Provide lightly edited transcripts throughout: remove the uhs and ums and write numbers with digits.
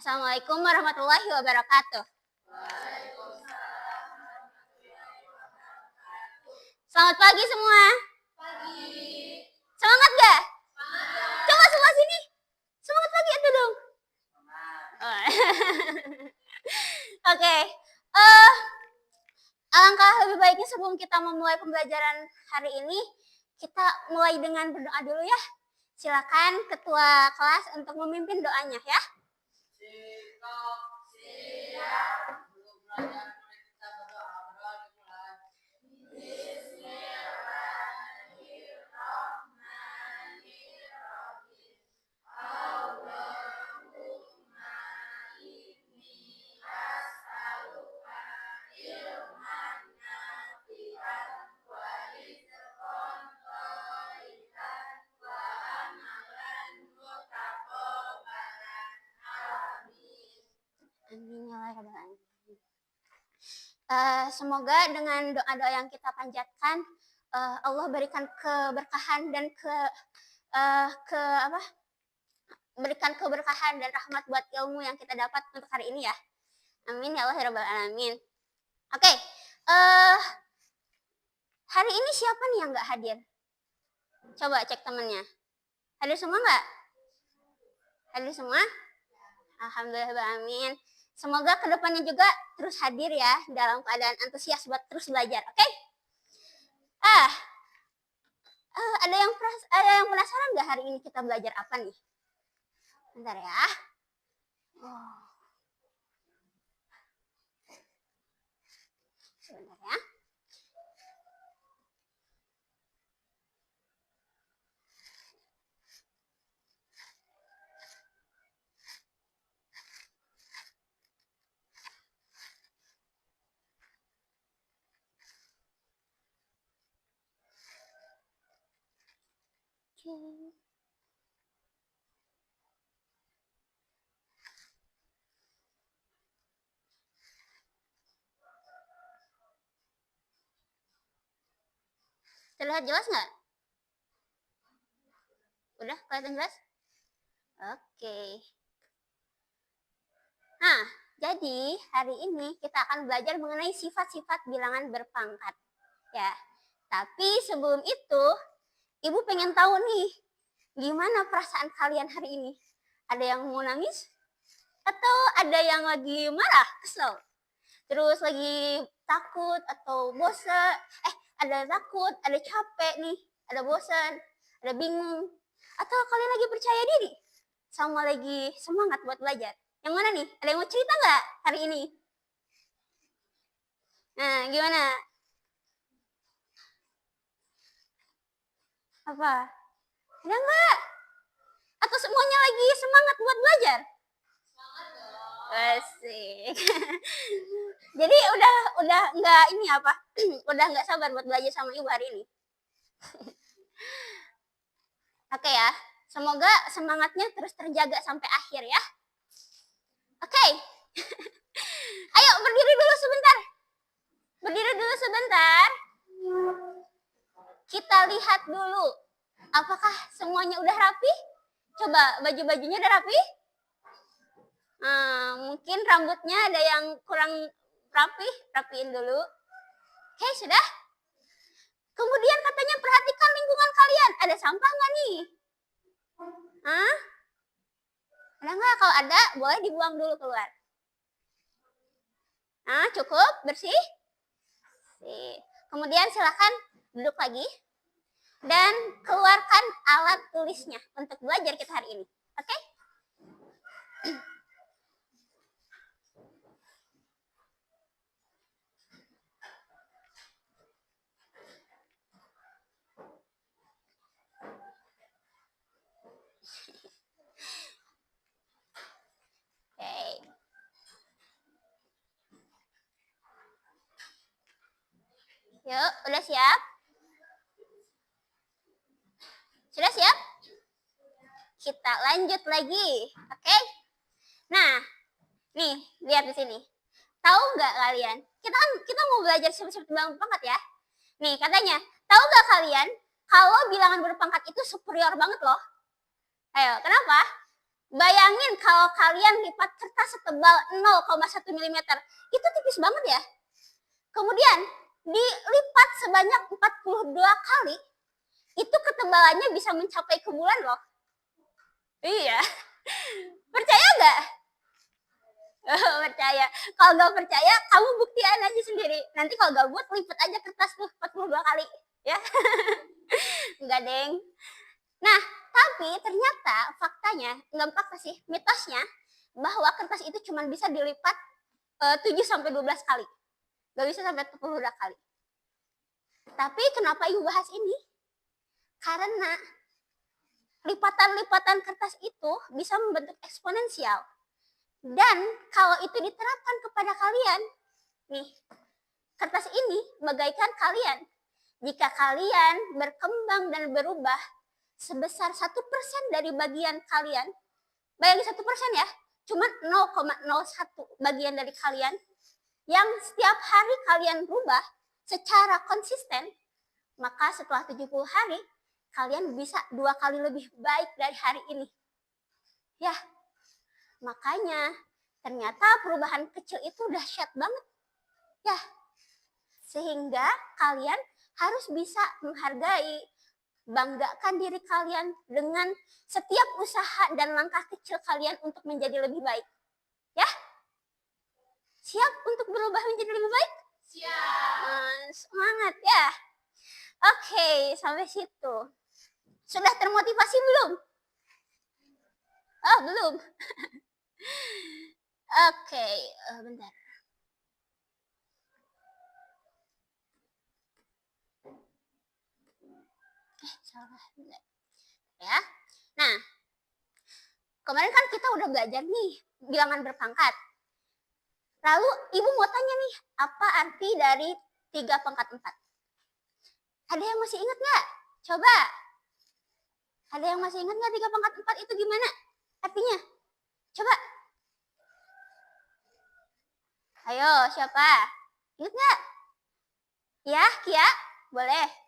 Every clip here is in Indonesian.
Assalamualaikum warahmatullahi wabarakatuh. Selamat pagi semua. Semangat gak? Coba semua sini. Semangat pagi itu dong. Oke. Alangkah lebih baiknya sebelum kita memulai pembelajaran hari ini, kita mulai dengan berdoa dulu ya. Silakan ketua kelas untuk memimpin doanya ya. Semoga dengan doa-doa yang kita panjatkan, Allah berikan keberkahan dan berikan keberkahan dan rahmat buat ilmu yang kita dapat untuk hari ini ya. Amin ya Allah ya Rabbal Alamin. Oke, hari ini siapa nih yang nggak hadir? Coba cek temennya. Hadir semua nggak? Hadir semua? Alhamdulillah, amin. Semoga kedepannya juga terus hadir ya dalam keadaan antusias buat terus belajar, oke? Ada yang penasaran nggak hari ini kita belajar apa nih? Bentar ya. Sebentar ya. Terlihat jelas nggak? Udah kelihatan jelas? Oke. Nah, jadi hari ini kita akan belajar mengenai sifat-sifat bilangan berpangkat. Ya, tapi sebelum itu, Ibu pengen tahu nih, gimana perasaan kalian hari ini? Ada yang mau nangis? Atau ada yang lagi marah, kesel? Terus lagi takut atau bosan? Ada takut, ada capek nih, ada bosan, ada bingung. Atau kalian lagi percaya diri? Sama lagi semangat buat belajar? Yang mana nih? Ada yang mau cerita nggak hari ini? Nah, gimana? Apa? Ada nggak? Atau semuanya lagi semangat buat belajar? Asik. Jadi udah nggak ini apa? Udah nggak sabar buat belajar sama Ibu hari ini. Oke ya. Semoga semangatnya terus terjaga sampai akhir ya. Oke. Ayo berdiri dulu sebentar. Berdiri dulu sebentar. Kita lihat dulu. Apakah semuanya udah rapi? Coba baju-bajunya udah rapi? Mungkin rambutnya ada yang kurang rapi, rapiin dulu. Oke, sudah? Kemudian katanya perhatikan lingkungan kalian. Ada sampah nggak nih? Ada nggak? Kalau ada, boleh dibuang dulu keluar. Cukup? Bersih? Kemudian silakan duduk lagi. Dan keluarkan alat tulisnya untuk belajar kita hari ini. Oke? Yuk, udah siap? Sudah siap? Kita lanjut lagi, oke? Nah, nih lihat di sini. Tahu nggak kalian? Kita mau belajar sifat-sifat bilangan berpangkat ya. Nih katanya, tahu nggak kalian kalau bilangan berpangkat itu superior banget loh? Ayo, kenapa? Bayangin Bayangin kalau kalian lipat kertas setebal 0,1 mm. Itu tipis banget ya. Kemudian dilipat sebanyak 42 kali, itu ketebalannya bisa mencapai ke bulan loh. Iya. Percaya nggak? Oh, percaya. Kalau nggak percaya, kamu buktiin aja sendiri. Nanti kalau gabut, lipat aja kertas tuh 42 kali. Ya. Enggak, Deng. Nah, tapi ternyata faktanya, enggak fakta sih, mitosnya, bahwa kertas itu cuma bisa dilipat 7-12 kali. Nggak bisa sampai 42 kali. Tapi kenapa ibu bahas ini? Karena lipatan-lipatan kertas itu bisa membentuk eksponensial. Dan kalau itu diterapkan kepada kalian, nih, kertas ini bagaikan kalian. Jika kalian berkembang dan berubah sebesar 1% dari bagian kalian, bayangin 1% ya, cuma 0,01 bagian dari kalian, yang setiap hari kalian berubah secara konsisten, maka setelah 70 hari, kalian bisa 2 kali lebih baik dari hari ini. Ya, makanya ternyata perubahan kecil itu dahsyat banget. Ya, sehingga kalian harus bisa menghargai, banggakan diri kalian dengan setiap usaha dan langkah kecil kalian untuk menjadi lebih baik. Ya, siap untuk berubah menjadi lebih baik? Siap. Semangat ya. Oke, sampai situ. Sudah termotivasi belum? Oh, belum. Oke, bentar. Salah, bentar. Ya. Nah, kemarin kan kita udah belajar nih bilangan berpangkat. Lalu ibu mau tanya nih, apa arti dari 3 pangkat 4? Ada yang masih ingat nggak? Coba. Ada yang masih ingat nggak 3 pangkat 4 itu gimana artinya? Coba. Ayo, siapa? Ingat nggak? Ya, Kia? Boleh.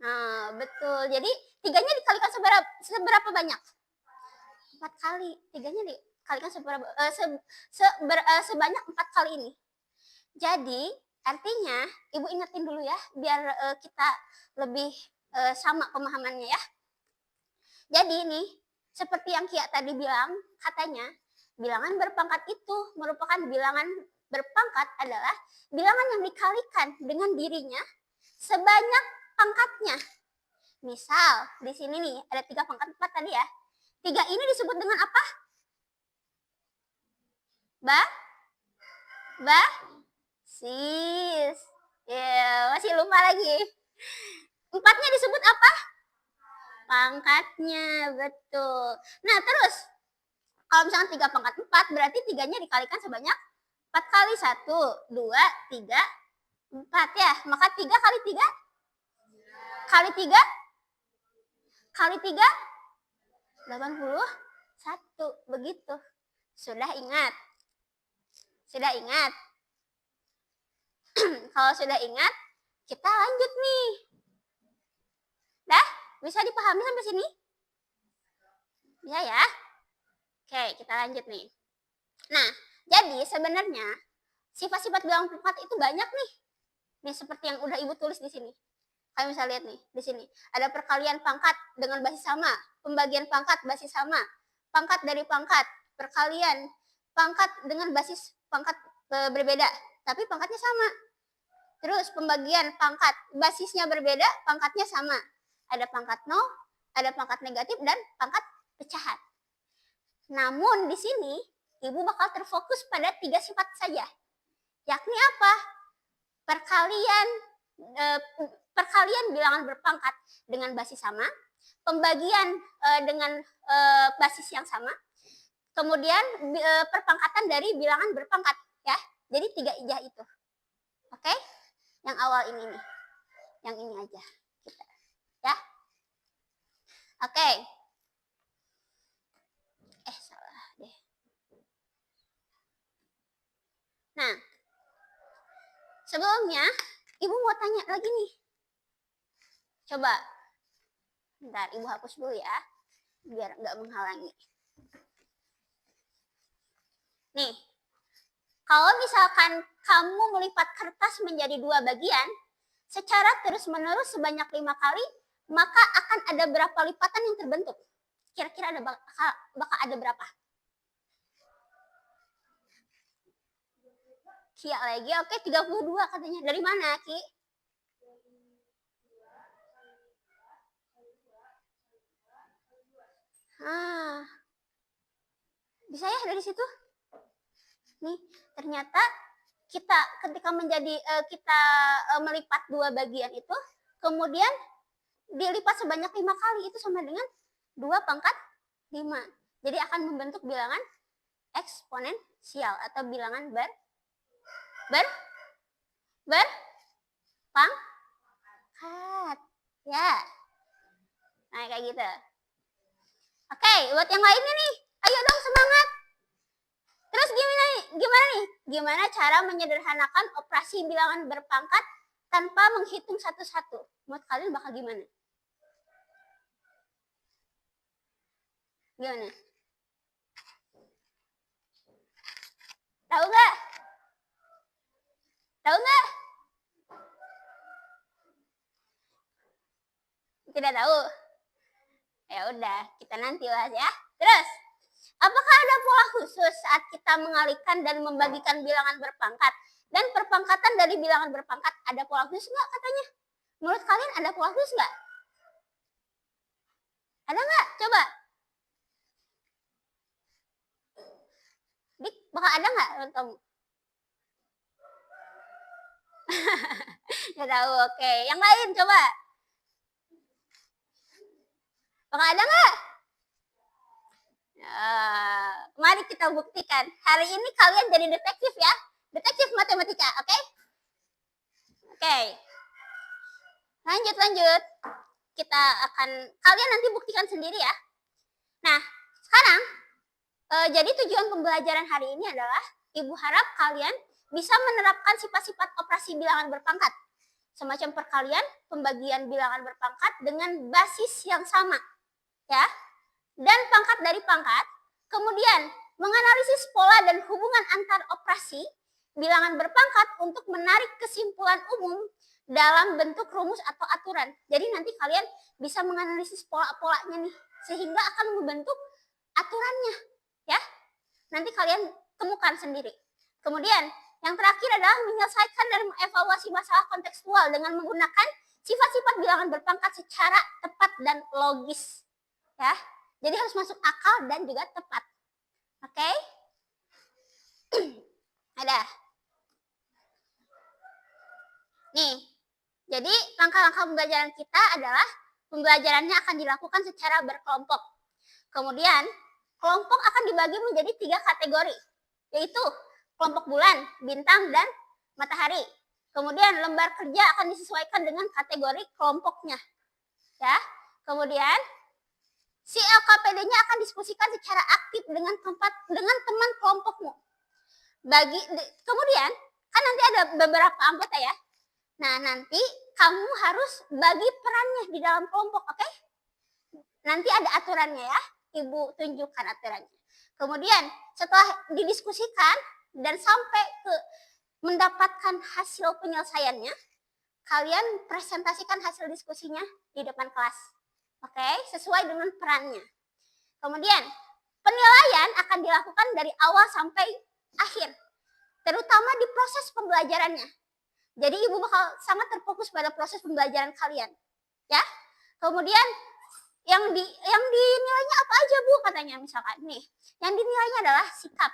Nah, betul. Jadi 3-nya dikalikan seberapa banyak? 4 kali. 3-nya dikalikan sebanyak 4 kali ini. Jadi artinya, ibu ingetin dulu ya, biar kita lebih sama pemahamannya ya. Jadi nih, seperti yang Kia tadi bilang, katanya bilangan berpangkat itu merupakan bilangan berpangkat adalah bilangan yang dikalikan dengan dirinya sebanyak pangkatnya. Misal di sini nih ada 3 pangkat 4 tadi ya. 3 ini disebut dengan apa? Basis. Ya, masih lupa lagi. 4-nya disebut apa? Pangkatnya, betul. Nah, terus kalau misalnya 3 pangkat 4 berarti 3-nya dikalikan sebanyak 4 kali 1, 2, 3, 4 ya. Maka 3 kali 3 kali 3 kali 3 81. Begitu. Sudah ingat? Sudah ingat? Kalau sudah ingat, kita lanjut nih. Dah? Bisa dipahami sampai sini? Bisa ya? Oke, kita lanjut nih. Nah, jadi sebenarnya sifat-sifat bilangan pangkat itu banyak nih. Nih seperti yang udah ibu tulis di sini. Kalian bisa lihat nih di sini. Ada perkalian pangkat dengan basis sama, pembagian pangkat basis sama, pangkat dari pangkat, perkalian pangkat dengan basis pangkat berbeda, tapi pangkatnya sama. Terus pembagian pangkat basisnya berbeda, pangkatnya sama. Ada pangkat 0, ada pangkat negatif dan pangkat pecahan. Namun di sini ibu bakal terfokus pada 3 sifat saja. Yakni apa? Perkalian bilangan berpangkat dengan basis sama, pembagian dengan basis yang sama, kemudian perpangkatan dari bilangan berpangkat ya. Jadi 3 ijah itu. Oke? Yang awal ini nih. Yang ini aja kita. Ya. Oke. Salah deh. Nah, sebelumnya ibu mau tanya lagi nih. Coba Bentar, Ibu hapus dulu ya, biar nggak menghalangi. Nih, kalau misalkan kamu melipat kertas menjadi 2 bagian, secara terus-menerus sebanyak 5 kali, maka akan ada berapa lipatan yang terbentuk? Kira-kira bakal ada berapa? Kia lagi, oke 32 katanya. Dari mana, Ki? Bisa ya dari situ? Nih, ternyata kita ketika kita melipat 2 bagian itu, kemudian dilipat sebanyak 5 kali, itu sama dengan 2 pangkat 5. Jadi akan membentuk bilangan eksponensial atau bilangan berpangkat. Ya. Nah, kayak gitu. Oke, buat yang lainnya nih, ayo dong semangat. Terus gimana nih? Gimana cara menyederhanakan operasi bilangan berpangkat tanpa menghitung satu-satu? Menurut kalian bakal gimana? Gimana? Tahu nggak? Tahu nggak? Tidak tahu. Ya udah, kita nanti bahas ya. Terus, apakah ada pola khusus saat kita mengalihkan dan membagikan bilangan berpangkat? Dan perpangkatan dari bilangan berpangkat, ada pola khusus nggak katanya? Menurut kalian ada pola khusus nggak? Ada nggak? Coba. Dik, bakal ada nggak menurut kamu? Ya tahu, oke. Yang lain coba. Bakal ada nggak? Mari kita buktikan. Hari ini kalian jadi detektif ya. Detektif matematika, oke? Oke. Lanjut. Kalian nanti buktikan sendiri ya. Nah, sekarang jadi tujuan pembelajaran hari ini adalah Ibu harap kalian bisa menerapkan sifat-sifat operasi bilangan berpangkat. Semacam perkalian, pembagian bilangan berpangkat dengan basis yang sama. Ya. Dan pangkat dari pangkat, kemudian menganalisis pola dan hubungan antar operasi bilangan berpangkat untuk menarik kesimpulan umum dalam bentuk rumus atau aturan. Jadi nanti kalian bisa menganalisis pola-polanya nih, sehingga akan membentuk aturannya, ya. Nanti kalian temukan sendiri. Kemudian yang terakhir adalah menyelesaikan dan mengevaluasi masalah kontekstual dengan menggunakan sifat-sifat bilangan berpangkat secara tepat dan logis, ya. Jadi harus masuk akal dan juga tepat. Oke? Ada. Nih, jadi langkah-langkah pembelajaran kita adalah pembelajarannya akan dilakukan secara berkelompok. Kemudian, kelompok akan dibagi menjadi 3 kategori, yaitu kelompok bulan, bintang, dan matahari. Kemudian lembar kerja akan disesuaikan dengan kategori kelompoknya. Ya. Kemudian si LKPD-nya akan diskusikan secara aktif dengan teman kelompokmu. Kemudian kan nanti ada beberapa anggota ya. Nah, nanti kamu harus bagi perannya di dalam kelompok, oke? Nanti ada aturannya ya. Ibu tunjukkan aturannya. Kemudian setelah didiskusikan dan sampai ke mendapatkan hasil penyelesaiannya, kalian presentasikan hasil diskusinya di depan kelas. Oke, sesuai dengan perannya. Kemudian, penilaian akan dilakukan dari awal sampai akhir, terutama di proses pembelajarannya. Jadi Ibu bakal sangat terfokus pada proses pembelajaran kalian, ya. Kemudian yang dinilainya apa aja Bu katanya, misalkan nih, yang dinilainya adalah sikap,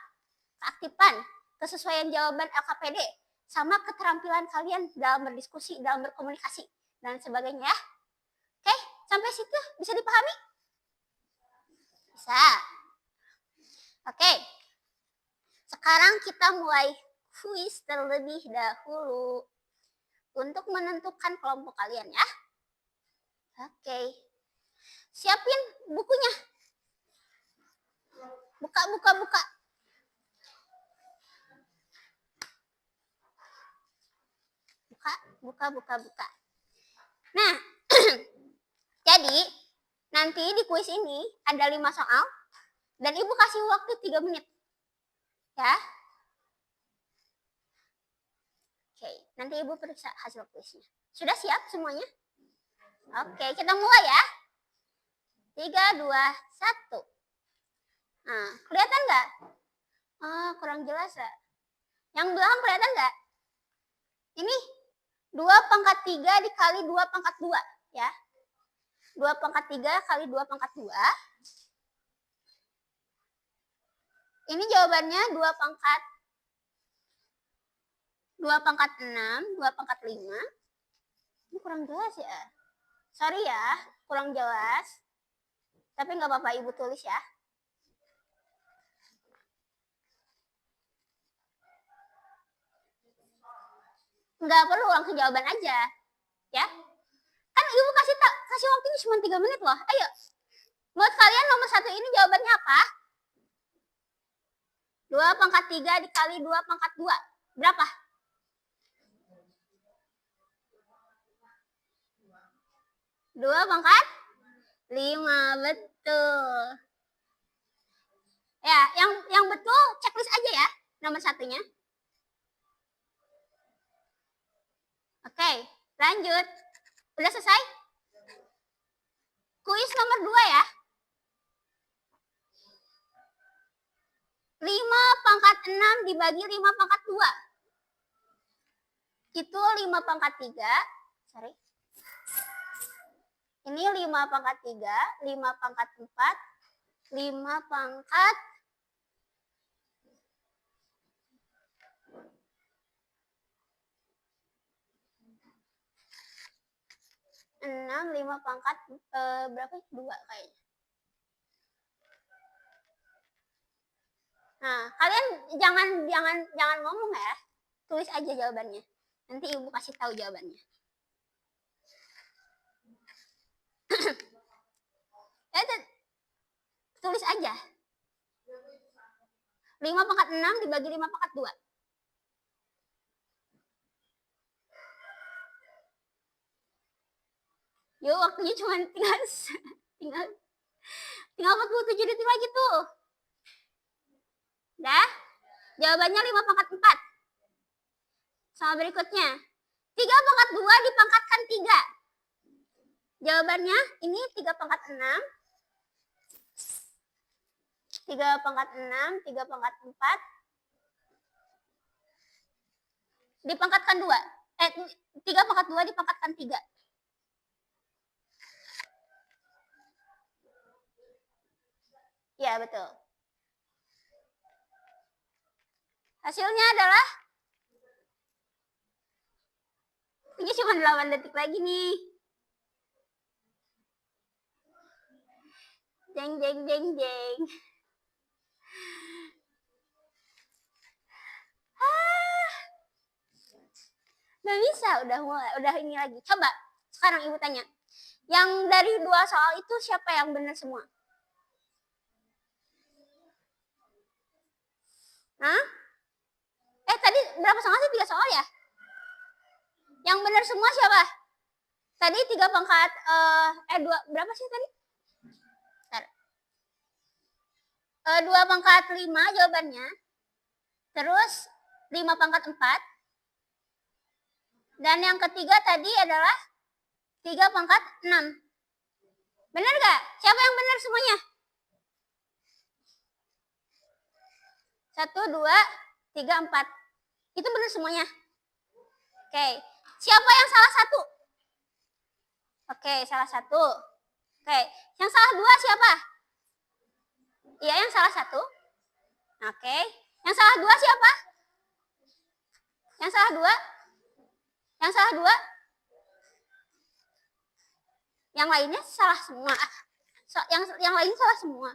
keaktifan, kesesuaian jawaban LKPD, sama keterampilan kalian dalam berdiskusi, dalam berkomunikasi, dan sebagainya. Oke, sampai situ bisa dipahami? Bisa. Oke, sekarang kita mulai kuis terlebih dahulu untuk menentukan kelompok kalian ya. Oke, siapin bukunya. Buka. Buka. Nah, jadi Nanti di kuis ini ada 5 soal dan Ibu kasih waktu 3 menit. Ya. Oke, nanti Ibu periksa hasil kuisnya. Sudah siap semuanya? Oke, kita mulai ya. 3, 2, 1. Nah, kelihatan nggak? Kurang jelas ya. Yang belakang kelihatan nggak? Ini 2 pangkat 3 dikali 2 pangkat 2. Ya. 2 pangkat 3 kali 2 pangkat 2. Ini jawabannya 2 pangkat 6, 2 pangkat 5. Ini kurang jelas ya. Sorry ya, kurang jelas. Tapi nggak apa-apa, Ibu tulis ya. Nggak perlu, langsung jawaban aja. Ya. Kan Ibu kasih waktunya cuma 3 menit loh. Ayo. Buat kalian nomor 1 ini jawabannya apa? 2 pangkat 3 dikali 2 pangkat 2. Berapa? 2 pangkat 5, betul. Ya, yang betul checklist aja ya, nomor 1-nya. Oke, lanjut. Udah selesai? Kuis nomor 2 ya. 5 pangkat 6 dibagi 5 pangkat 2. Itu 5 pangkat 3. Sorry. Ini 5 pangkat 3, 5 pangkat 4, 5 pangkat 6, 5 pangkat berapa? 2 kayaknya. Nah, kalian jangan ngomong ya. Tulis aja jawabannya. Nanti Ibu kasih tahu jawabannya. Tulis aja. 5 pangkat 6 dibagi 5 pangkat 2. Yuk, waktunya cuma tinggal 47 detik lagi tuh. Dah? Jawabannya 5 pangkat 4. Sama berikutnya. 3 pangkat 2 dipangkatkan 3. Jawabannya ini 3 pangkat 6. 3 pangkat 6, 3 pangkat 4. Dipangkatkan 2. 3 pangkat 2 dipangkatkan 3. Ya, betul. Hasilnya adalah ini cuma 8 detik lagi nih. Jeng jeng jeng jeng. Gak bisa, udah ini lagi. Coba sekarang Ibu tanya. Yang dari 2 soal itu siapa yang benar semua? Hah? Tadi berapa soal sih? 3 soal ya? Yang benar semua siapa? Tadi 3 pangkat 2 berapa sih tadi? 2 pangkat 5 jawabannya. Terus 5 pangkat 4. Dan yang ketiga tadi adalah 3 pangkat 6. Benar gak? Siapa yang benar semuanya? 1, 2, 3, 4. Itu benar semuanya. Oke. Siapa yang salah 1? Oke, salah 1. Oke. Yang salah 2 siapa? Iya, yang salah 1. Oke. Yang salah 2 siapa? Yang salah 2? Yang salah 2? Yang lainnya salah semua. Yang lain salah semua.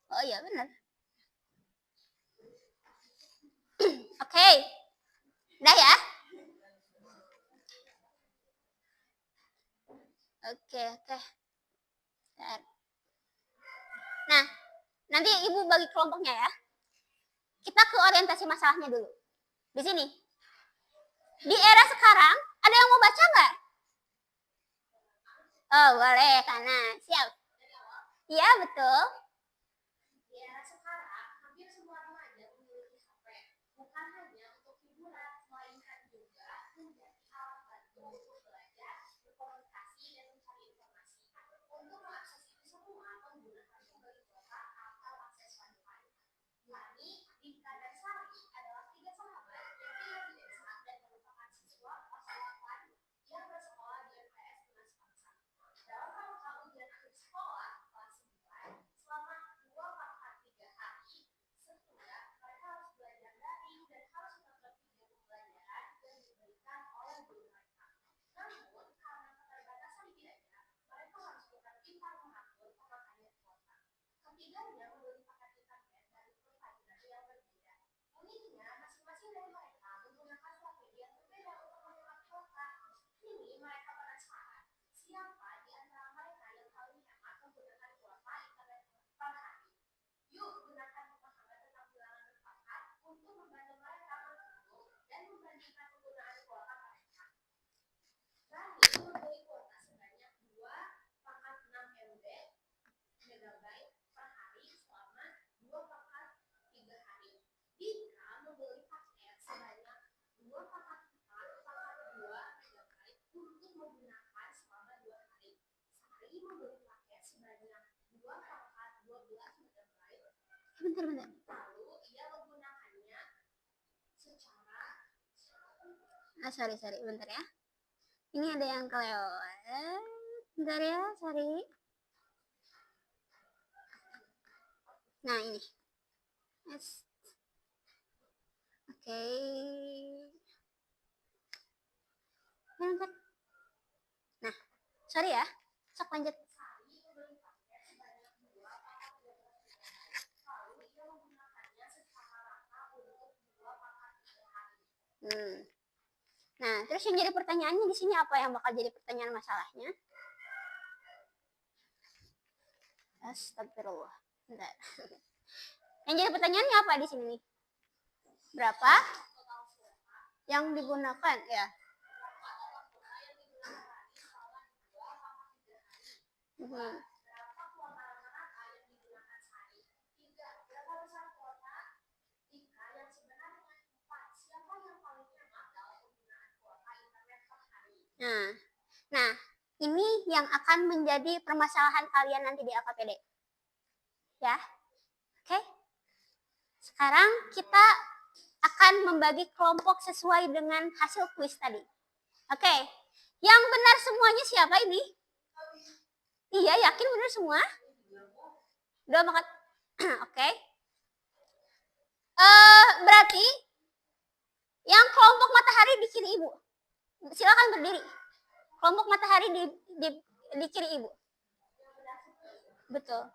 Oh iya, benar. Oke. Udah ya? Oke. Nah, nanti Ibu bagi kelompoknya ya. Kita ke orientasi masalahnya dulu. Di sini. Di era sekarang, ada yang mau baca nggak? Oh, boleh, karena siap. Iya, betul. Di era sekarang, hampir semua remaja memiliki HP. Bukan hanya untuk hiburan, melainkan juga menjadi alat bantu untuk belajar, berkomunikasi, dan mencari informasi. Untuk mengakses itu semua, menggunakan kembali kuota atau akses Wi-Fi. Lani, Dinka, dan Sari adalah 3 sahabat yang tinggal di desa dan merupakan siswa kelas 8 yang bersekolah di MTS Tunas Bangsa. Dalam rangka ujian akhir sekolah kelas 9, selama 2 pekan 3 hari, setidaknya mereka harus belajar daring dan harus menonton video pembelajaran yang diberikan oleh guru mereka. Namun, karena keterbatasan biaya, mereka harus pintar mengatur pemakaian kuota. Ketiganya membeli paket internet dari provider yang berbeda. Uniknya, masing-masing dari mereka menggunakan strategi yang berbeda untuk menghemat kuota. Kini mereka penasaran, siapa di antara mereka yang paling hemat menggunakan kuota internet per hari. Yuk gunakan pemahaman tentang bilangan berpangkat untuk membantu mereka menghitung dan membandingkan penggunaan kuota mereka. Rani membeli kuota sebanyak 2,6 megabyte per hari selama 2 pekan 3 hari. Dinka membeli paket sebanyak 2,4 megabyte untuk menggunakan selama 2 hari. Sari membeli paket sebanyak 2,12 megabyte. Bentar. Lalu ia menggunakannya secara sorry, bentar ya. Ini ada yang kelewat. Bentar ya, sorry. Nah, ini. Yes. Oke. Bentar. Nah, sorry ya. Sok lanjut. Nah, terus yang jadi pertanyaannya di sini apa yang bakal jadi pertanyaan masalahnya? Astagfirullah. Bentar. Yang jadi pertanyaannya apa di sini nih? Berapa yang digunakan ya? Nah, ini yang akan menjadi permasalahan kalian nanti di LKPD. Ya, oke? Sekarang kita akan membagi kelompok sesuai dengan hasil kuis tadi. Oke, yang benar semuanya siapa ini? Iya, yakin benar semua? Udah makan? Oke. Berarti yang kelompok matahari di kiri ibu. Silakan berdiri. Kelompok matahari di kiri ibu. Betul.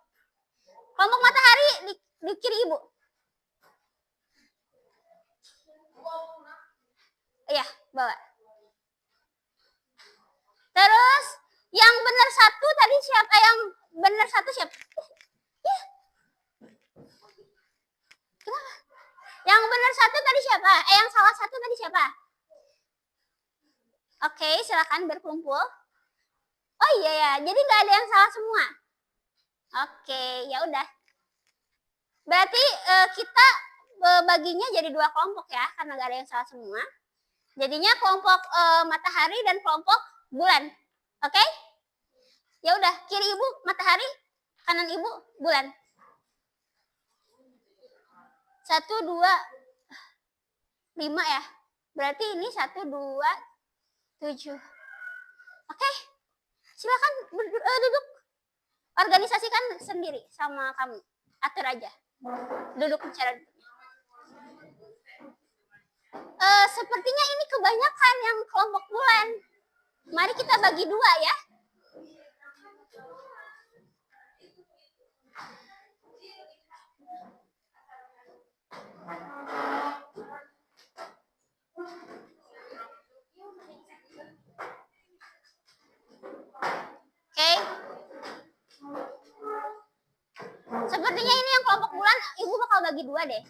Kelompok matahari di kiri ibu. Iya, bawa. Terus yang benar satu tadi siapa? Yang benar satu siapa? Kenapa? Yang benar satu tadi siapa? Yang salah satu tadi siapa? Oke, silakan berkumpul. Oh iya ya, jadi nggak ada yang salah semua. Oke, ya udah. Berarti kita baginya jadi 2 kelompok ya, karena nggak ada yang salah semua. Jadinya kelompok matahari dan kelompok bulan. Oke? Ya udah, kiri ibu matahari, kanan ibu bulan. 1, 2, 5 ya. Berarti ini 1, 2, 7. Oke. Silakan duduk. Organisasikan sendiri sama kamu. Atur aja. Duduk bicara. Sepertinya ini kebanyakan yang kelompok bulan. Mari kita bagi 2 ya. Oke. Sepertinya ini yang kelompok bulan, ibu bakal bagi 2 deh.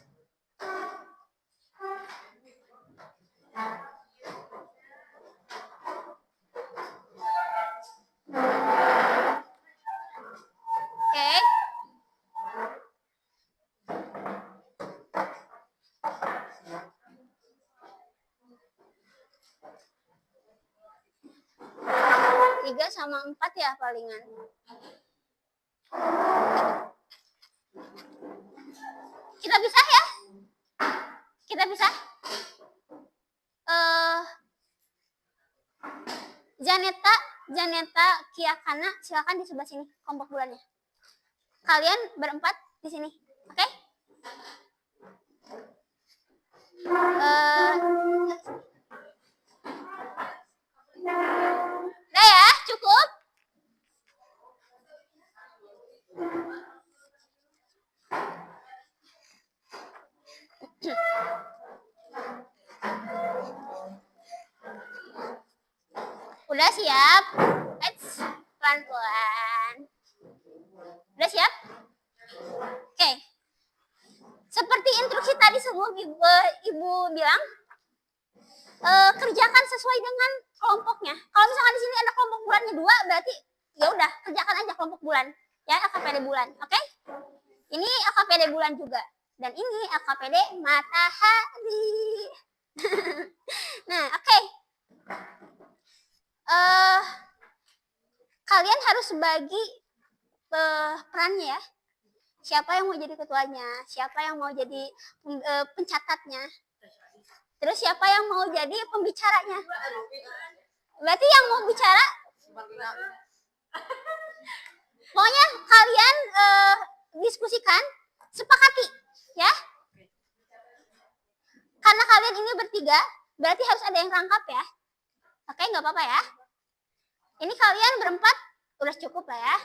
3 sama 4 ya palingan. Kita pisah ya. Kita pisah. Janeta, Kiakana, silakan di sebelah sini kelompok bulannya. Kalian berempat di sini, oke? Udah ya, cukup. Udah siap? Let's pelan-pelan. Udah siap? Oke. Seperti instruksi tadi sebelum ibu bilang, kerjakan sesuai dengan kelompoknya. Kalau misalkan di sini ada kelompok bulannya 2, berarti ya udah kerjakan aja kelompok bulan. Ya, LKPD bulan, oke? Ini LKPD bulan juga. Dan ini LKPD matahari. Nah, oke. Kalian harus bagi perannya ya. Siapa yang mau jadi ketuanya, siapa yang mau jadi pencatatnya, terus siapa yang mau jadi pembicaranya. Berarti yang mau bicara, pokoknya kalian diskusikan, sepakati ya. Karena kalian ini bertiga, berarti harus ada yang rangkap ya. Oke, nggak apa-apa ya. Ini kalian berempat udah cukup lah ya.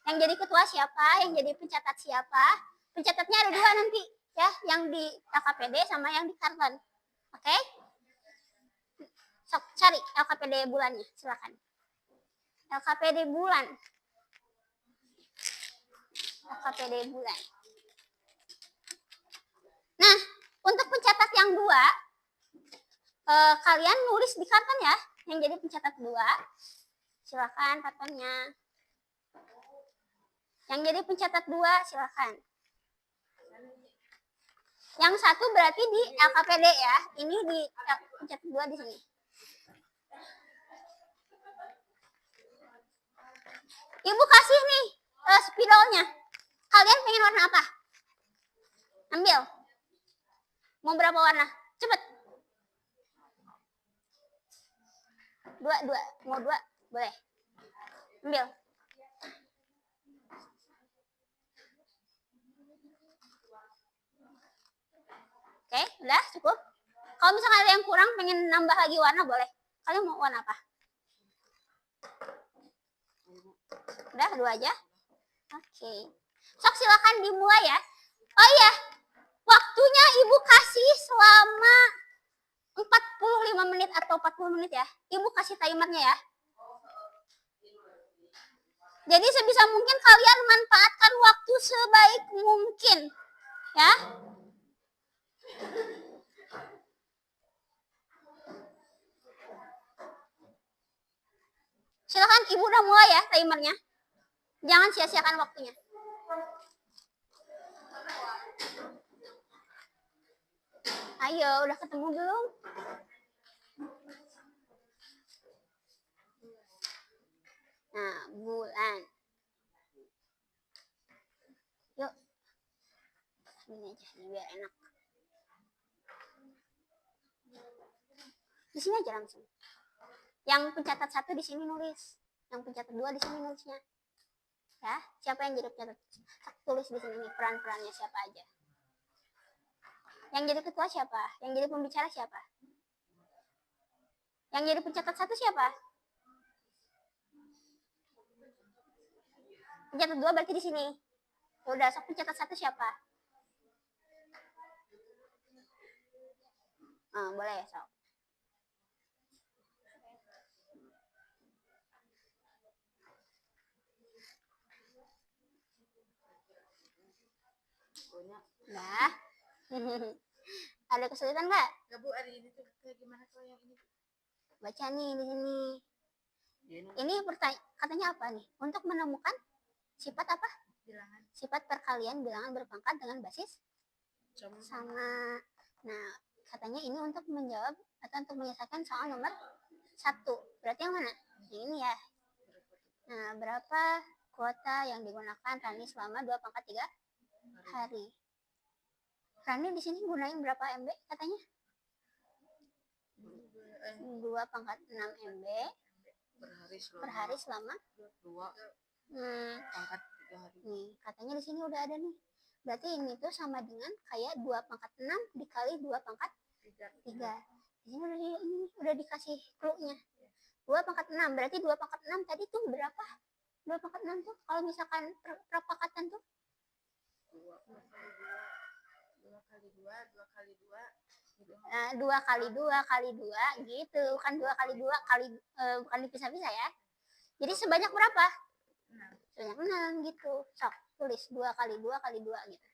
Yang jadi ketua siapa, yang jadi pencatat siapa. Pencatatnya ada 2 nanti ya, yang di LKPD sama yang di Karton. Oke? Sok cari LKPD bulannya, silakan. LKPD bulan. LKPD bulan. Nah, untuk pencatat yang 2, kalian nulis di karton ya, yang jadi pencatat 2. Silakan kartonnya. Yang jadi pencatat 2 silakan. Yang 1 berarti di LKPD ya. Ini di pencatat 2 di sini. Ibu kasih nih spidolnya. Kalian pengen warna apa? Ambil. Mau berapa warna? Cepet. 2. Mau 2? Boleh. Ambil. Oke, udah cukup. Kalau misalnya ada yang kurang pengen nambah lagi warna boleh. Kalian mau warna apa? Udah 2 aja. Oke. Sok silakan dimulai ya. Oh iya, waktunya ibu kasih selama 45 menit atau 40 menit ya. Ibu kasih timernya ya. Jadi sebisa mungkin kalian manfaatkan waktu sebaik mungkin. Ya. Silakan ibu udah mulai ya timernya. Jangan sia-siakan waktunya. Ayo, udah ketemu belum? Nah, bulan. Yuk. Ini aja, ini biar enak. Di sini aja langsung. Yang pencatat 1 di sini nulis. Yang pencatat 2 di sini nulisnya. Ya, siapa yang jadi pencatat? Tulis di sini nih peran-perannya siapa aja. Yang jadi ketua siapa? Yang jadi pembicara siapa? Yang jadi pencatat 1 siapa? Pencatat 2 berarti di sini. Ya udah, sok pencatat 1 siapa? Boleh ya, sok. Nah. Ada kesulitan nggak? Nggak Bu, hari ini tuh kayak gimana kalau yang ini? Baca nih di sini. Ini katanya apa nih? Untuk menemukan sifat apa? Bilangan. Sifat perkalian bilangan berpangkat dengan basis sama. Nah, katanya ini untuk menjawab atau untuk menyelesaikan soal nomor 1. Berarti yang mana? Yang ini ya. berapa kuota yang digunakan Rani selama 2 pangkat 3 hari. Rani di sini gunain berapa MB katanya? 2 pangkat 6 MB per hari selama 2 pangkat 3 hari. nih, katanya di sini udah ada nih. Berarti ini tuh sama dengan kayak 2 pangkat 6 dikali 2 pangkat 3. Di sini udah dikasih clue-nya. 2 pangkat 6, berarti 2 pangkat 6 tadi tuh berapa? 2 pangkat 6 tuh kalau misalkan perapangkatan tuh 2 kali 2 gitu. Nah, 2 kali 2 kali 2 gitu, kan 2 kali 2 kali bukan dipisah-pisah ya. Jadi sebanyak berapa? 6. Sebanyak 6 gitu. Sok, tulis 2 kali 2 kali 2 gitu.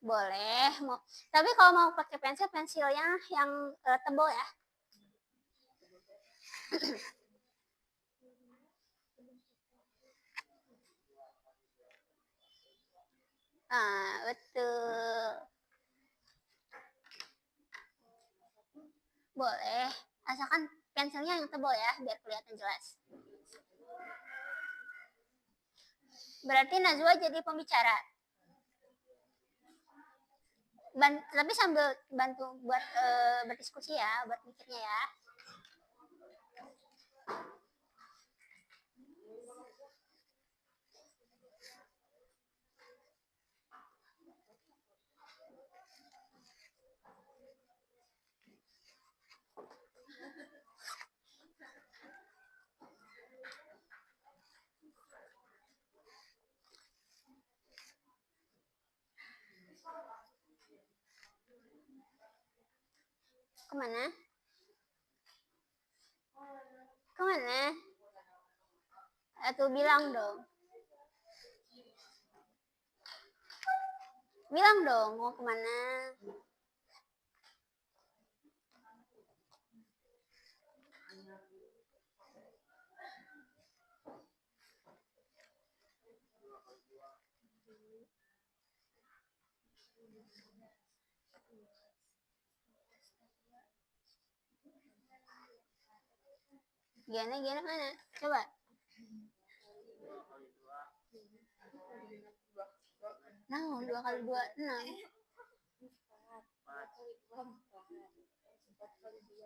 Boleh, mau. Tapi kalau mau pakai pensilnya yang tebal ya. Ah, betul. Boleh, asalkan pensilnya yang tebal ya, biar kelihatan jelas. Berarti Najwa jadi pembicara. Tapi sambil bantu buat berdiskusi ya, buat mikirnya ya. Kemana? Kemana? Atau bilang dong. Bilang dong mau kemana? Gimana mana? Coba. Nah, 2 kali 2 6. 4 kali 2 4 kali 2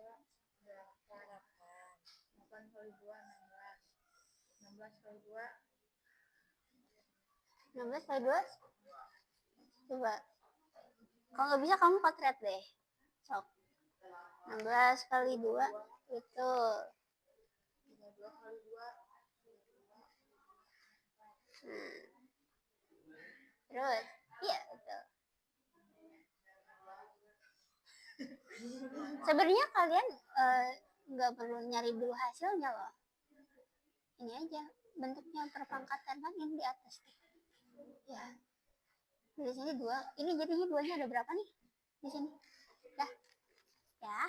8 8 kali 2 16 kali 2 16 kali 2. Coba. Kalau nggak bisa kamu potret deh. Sok. 16 kali 2 itu 32 kali 2 terus iya betul. Sebenarnya kalian nggak perlu nyari dulu hasilnya loh. Ini aja bentuknya perpangkatan kan ini di atas ya. Di sini 2, ini jadinya 2-nya ada berapa nih di sini? Ya.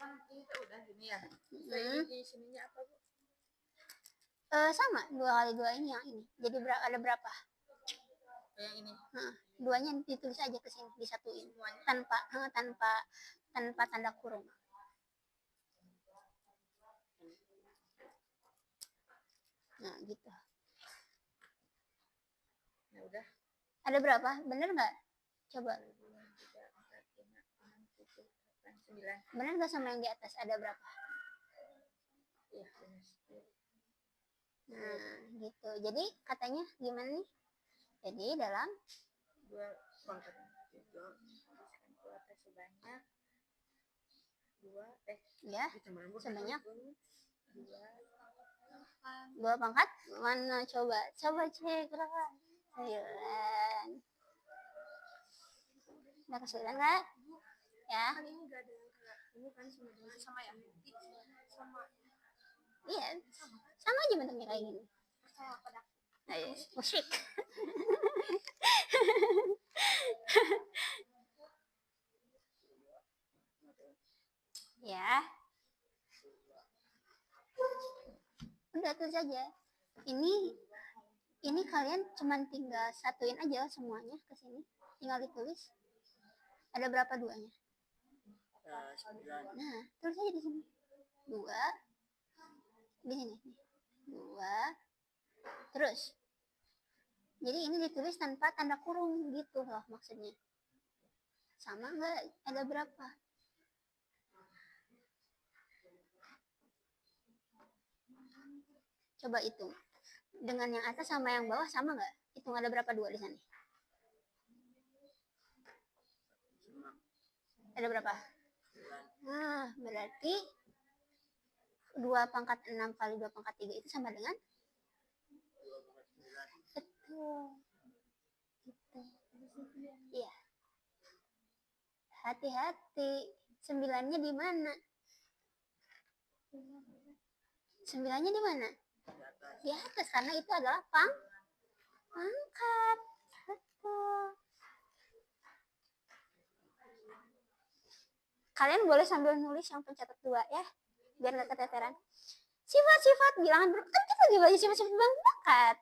kan ini tuh udah gini ya. Di sininya apa, Bu? Sama 2 kali 2 ini yang ini. Jadi ada berapa? Yang ini. Nah, 2-nya ditulis aja ke sini, disatuin tanpa tanda kurung. Nah, gitu. Ya udah. Ada berapa? Bener nggak? Coba. 2, 3, 4, 5, 6, 7, 8, 9. Bener nggak sama yang di atas? Ada berapa? Iya, benar. Nah, gitu. Jadi katanya gimana nih? Jadi dalam 2 pangkat 3 isikan kuota sebanyak 2 ya sebanyak 2 2 pangkat mana coba cek berapa? 9. Udah kesulitan nggak? Ya. Kan ini nggak ada yang kayak ini kan sama ya. Sama. Iya. Sama aja bentuknya kayak gini. Sama pada Ayo, musik. Ya. Udah tulis aja. Ini kalian cuman tinggal satuin aja semuanya ke sini. Tinggal ditulis. Ada berapa 2-nya? 9. Nah, tulis aja di sini. 2. Di sini. 2 2. Terus. Jadi ini ditulis tanpa tanda kurung gitu loh maksudnya. Sama nggak? Ada berapa? Coba hitung. Dengan yang atas sama yang bawah sama nggak? Hitung ada berapa 2 di sana? Ada berapa? Nah, berarti 2 pangkat 6 kali 2 pangkat 3 itu sama dengan? Betul. Gitu. Iya. Hati-hati. 9-nya di mana? 9-nya di mana? Di atas, karena itu adalah pangkat. Betul. Kalian boleh sambil nulis yang pencatat 2 ya, biar nggak keteteran. Sifat-sifat bilangan berpangkat. Kan kita lagi belajar sifat-sifat bilangan berpangkat.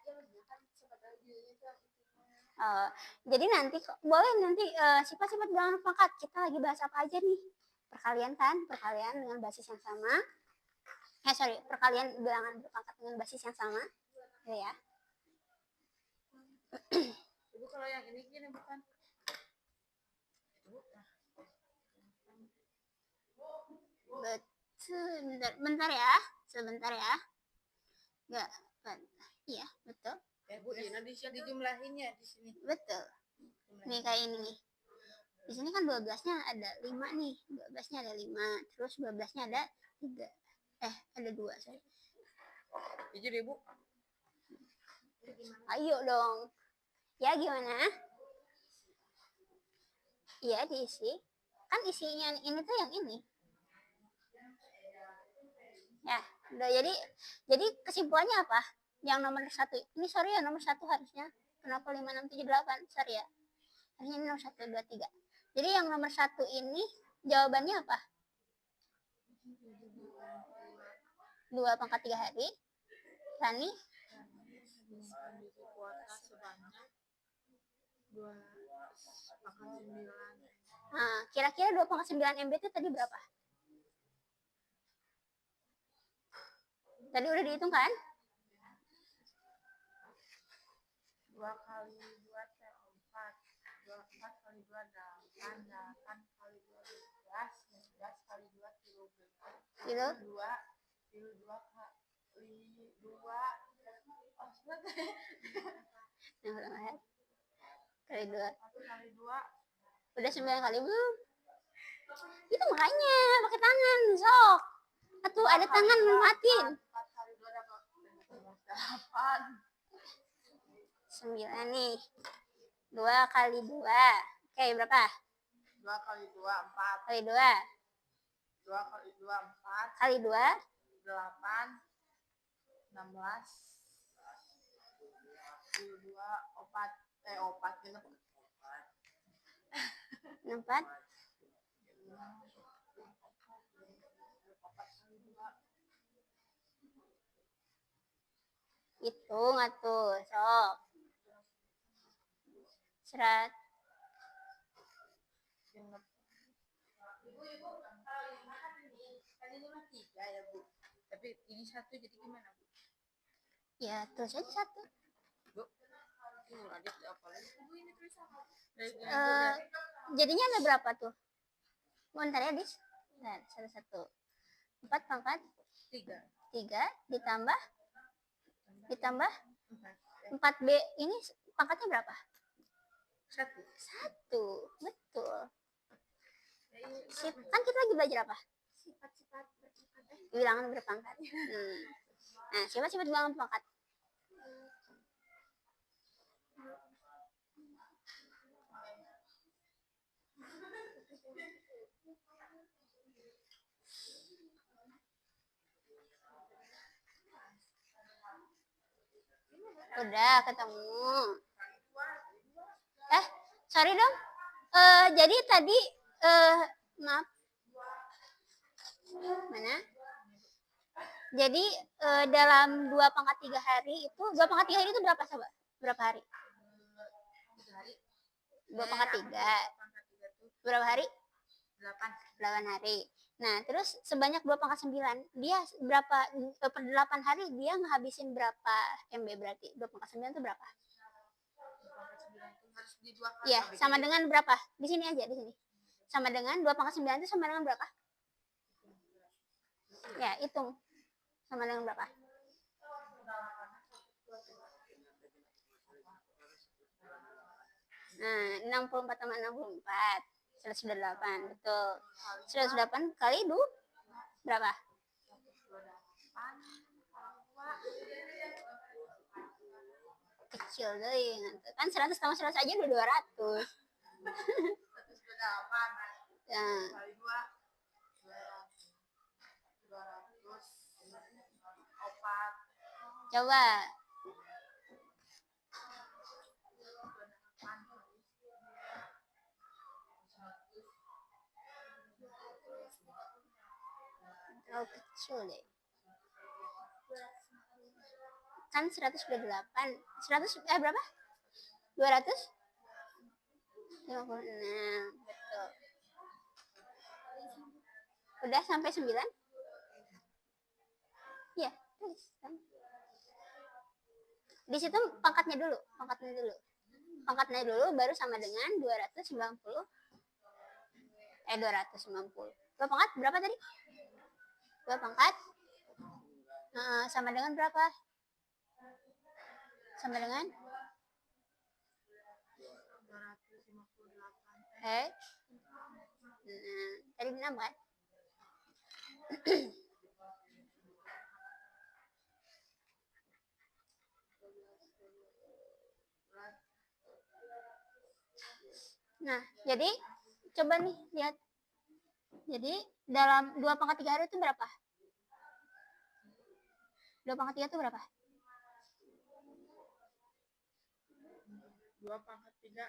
Jadi nanti boleh nanti sifat-sifat bilangan berpangkat. Kita lagi bahas apa aja nih? Perkalian kan? Perkalian dengan basis yang sama. Perkalian bilangan berpangkat dengan basis yang sama. Ya. Ibu kalau yang ini gini bukan? Betul. Bentar ya. Sebentar ya. Enggak. Iya, betul. Ya Bu, ini dijumlahinnya di sini. Betul. Nih kayak ini nih. Di sini kan 12-nya ada 5 nih. 12-nya ada 5. Terus 12-nya ada 3. Ada 2, sorry. Jujur Ibu. Ayo dong. Ya gimana? Iya diisi. Kan isinya ini tuh yang ini. Ya, udah jadi kesimpulannya apa? Yang nomor 1. Ini sorry ya nomor 1 harusnya. Kenapa 5, 6, 7, 8? Sorry ya. Harusnya ini nomor 1, 2, 3. Jadi yang nomor 1 ini jawabannya apa? 2 pangkat 3 hari. Rani? Kuota sebanyak 2 pangkat 9. Nah, kira-kira 2 pangkat 9 MB itu tadi berapa? Tadi udah dihitung kan? 2 kali 2 4. 4 kali 2 8. 8 kali 2 12. 11 kali 2 13. Gitu. 2 kali 2. Oh, selesai. Kali 2. 1 kali 2. Udah 9 kali belum? Itu makanya pakai tangan, sok. Atuh ada tangan manfaatin. 4 kali 2 dapat 8. 9 nih. 2 kali 2. Oke, berapa? 2 kali 2 4. Kali 2. 2 kali 2 4. Kali 2. 8. 16. 2 4. 4 gitu. 4. Hitung atuh, sok. Serat. Ibu, kalau ini kan ini mah 3 ya Bu. Tapi ini 1 jadi gimana Bu? Ya, tulis aja 1. Bu, ini Radit apa lagi? Ibu ini tulis apa? Jadinya ada berapa tuh? Bentar ya, Dis. Nah, 1. 4 pangkat 3. 3 ditambah 4B ini pangkatnya berapa? 1. 1. Betul. Kan kita lagi belajar apa? Sifat-sifat Bilangan berpangkat. Nah, sifat-sifat bilangan berpangkat. Udah ketemu. Sorry dong. Jadi tadi maaf. Mana? Jadi dalam 2 pangkat 3 hari itu 2 pangkat 3 hari itu berapa coba? Berapa hari? 2 pangkat 3. Berapa hari? 8. 8 hari. Nah, terus sebanyak 2 pangkat 9. Dia berapa, per 8 hari dia ngehabisin berapa MB berarti? 2 pangkat 9 itu berapa? 2 pangkat 9 itu harus di 2 kali. Iya, sama dengan berapa? Di sini aja, di sini. Sama dengan 2 pangkat 9 itu sama dengan berapa? Ya, hitung. Sama dengan berapa? Nah, 64 tambah 64. 128, betul. 108 kali 2 berapa? 128. Kecil deh. Kan 100 tambah 100 aja udah 200. 128 Nah, kali 2 204. coba. Oh, kecil deh. Kan 128. 100 berapa? 200? 56. Betul. Udah sampai 9? Iya, tulis kan. Di situ pangkatnya dulu. Pangkatnya dulu baru sama dengan 290. 290. 2 pangkat berapa tadi? 2 pangkat sama dengan berapa? Sama dengan 258. tadi 6 kan? Nah, jadi coba nih lihat. Jadi dalam 2 pangkat 3 hari itu berapa? 2 pangkat 3 itu berapa? 2 pangkat 3.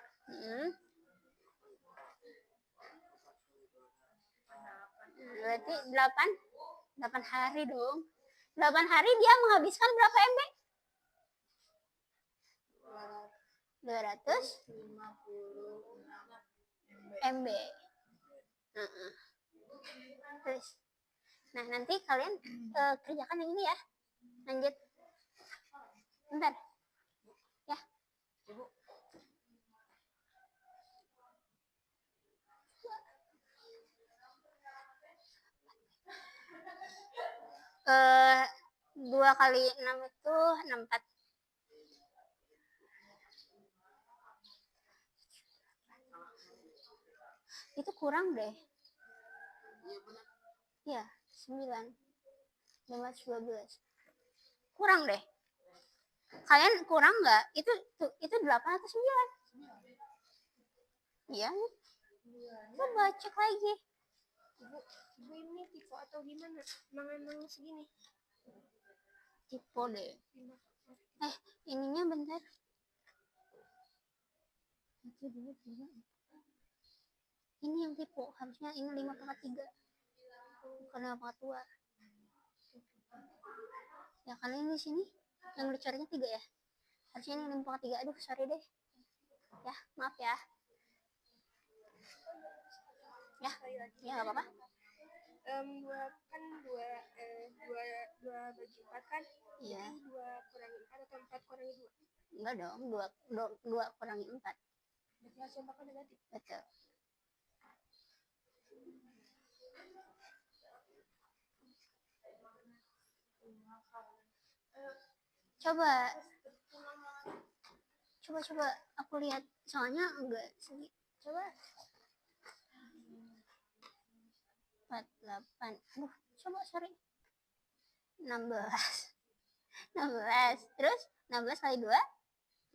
Berarti 8 hari dong. 8 hari dia menghabiskan berapa MB? 256 MB. Terus. Nah, nanti kalian kerjakan yang ini ya. Lanjut. Bentar. Ya. Ibu. Eh 2 kali 6 itu 64. Itu kurang deh. Iya, 9. 512. Kurang deh. Kalian kurang nggak? Itu 8 atau 9? Iya. Coba cek lagi. Ibu ini tipe atau gimana? Emang segini? Tipe deh. Ininya bentar. 1, 2, 3, 4. Ini yang tipe. Harusnya ini 5 pangkat 3. Bukan 5 pangkat 2. Ya karena ini sini yang dicoretnya 3 ya. Harusnya ini 5 pangkat 3. Aduh, sorry deh. Ya, maaf ya. Ya, nggak apa-apa. Dua bagi 4 kan? Iya. 2 kurangi 4 atau 4 kurangi 2? Enggak dong, 2 kurangi 4. Berarti hasil 4 kan negatif. Betul. Coba aku lihat, soalnya enggak segi. Coba 48. Coba sorry. 16. Terus 16 kali 2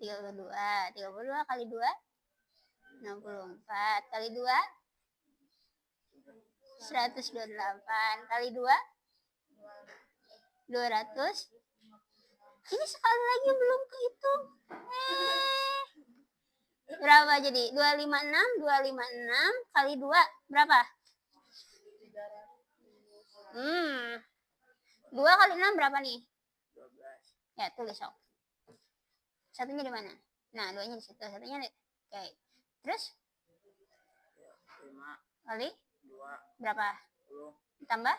32. 32 kali 2 64 kali 2 128 kali 2 200. Ini sekali lagi belum kehitung. Berapa jadi? 256 kali 2 berapa? 2 kali 6 berapa nih? 12. Ya, tulis sok. Satunya di mana? Nah, 2-nya di situ. Satunya di... Oke. Terus? 5 kali 2 berapa? Ditambah?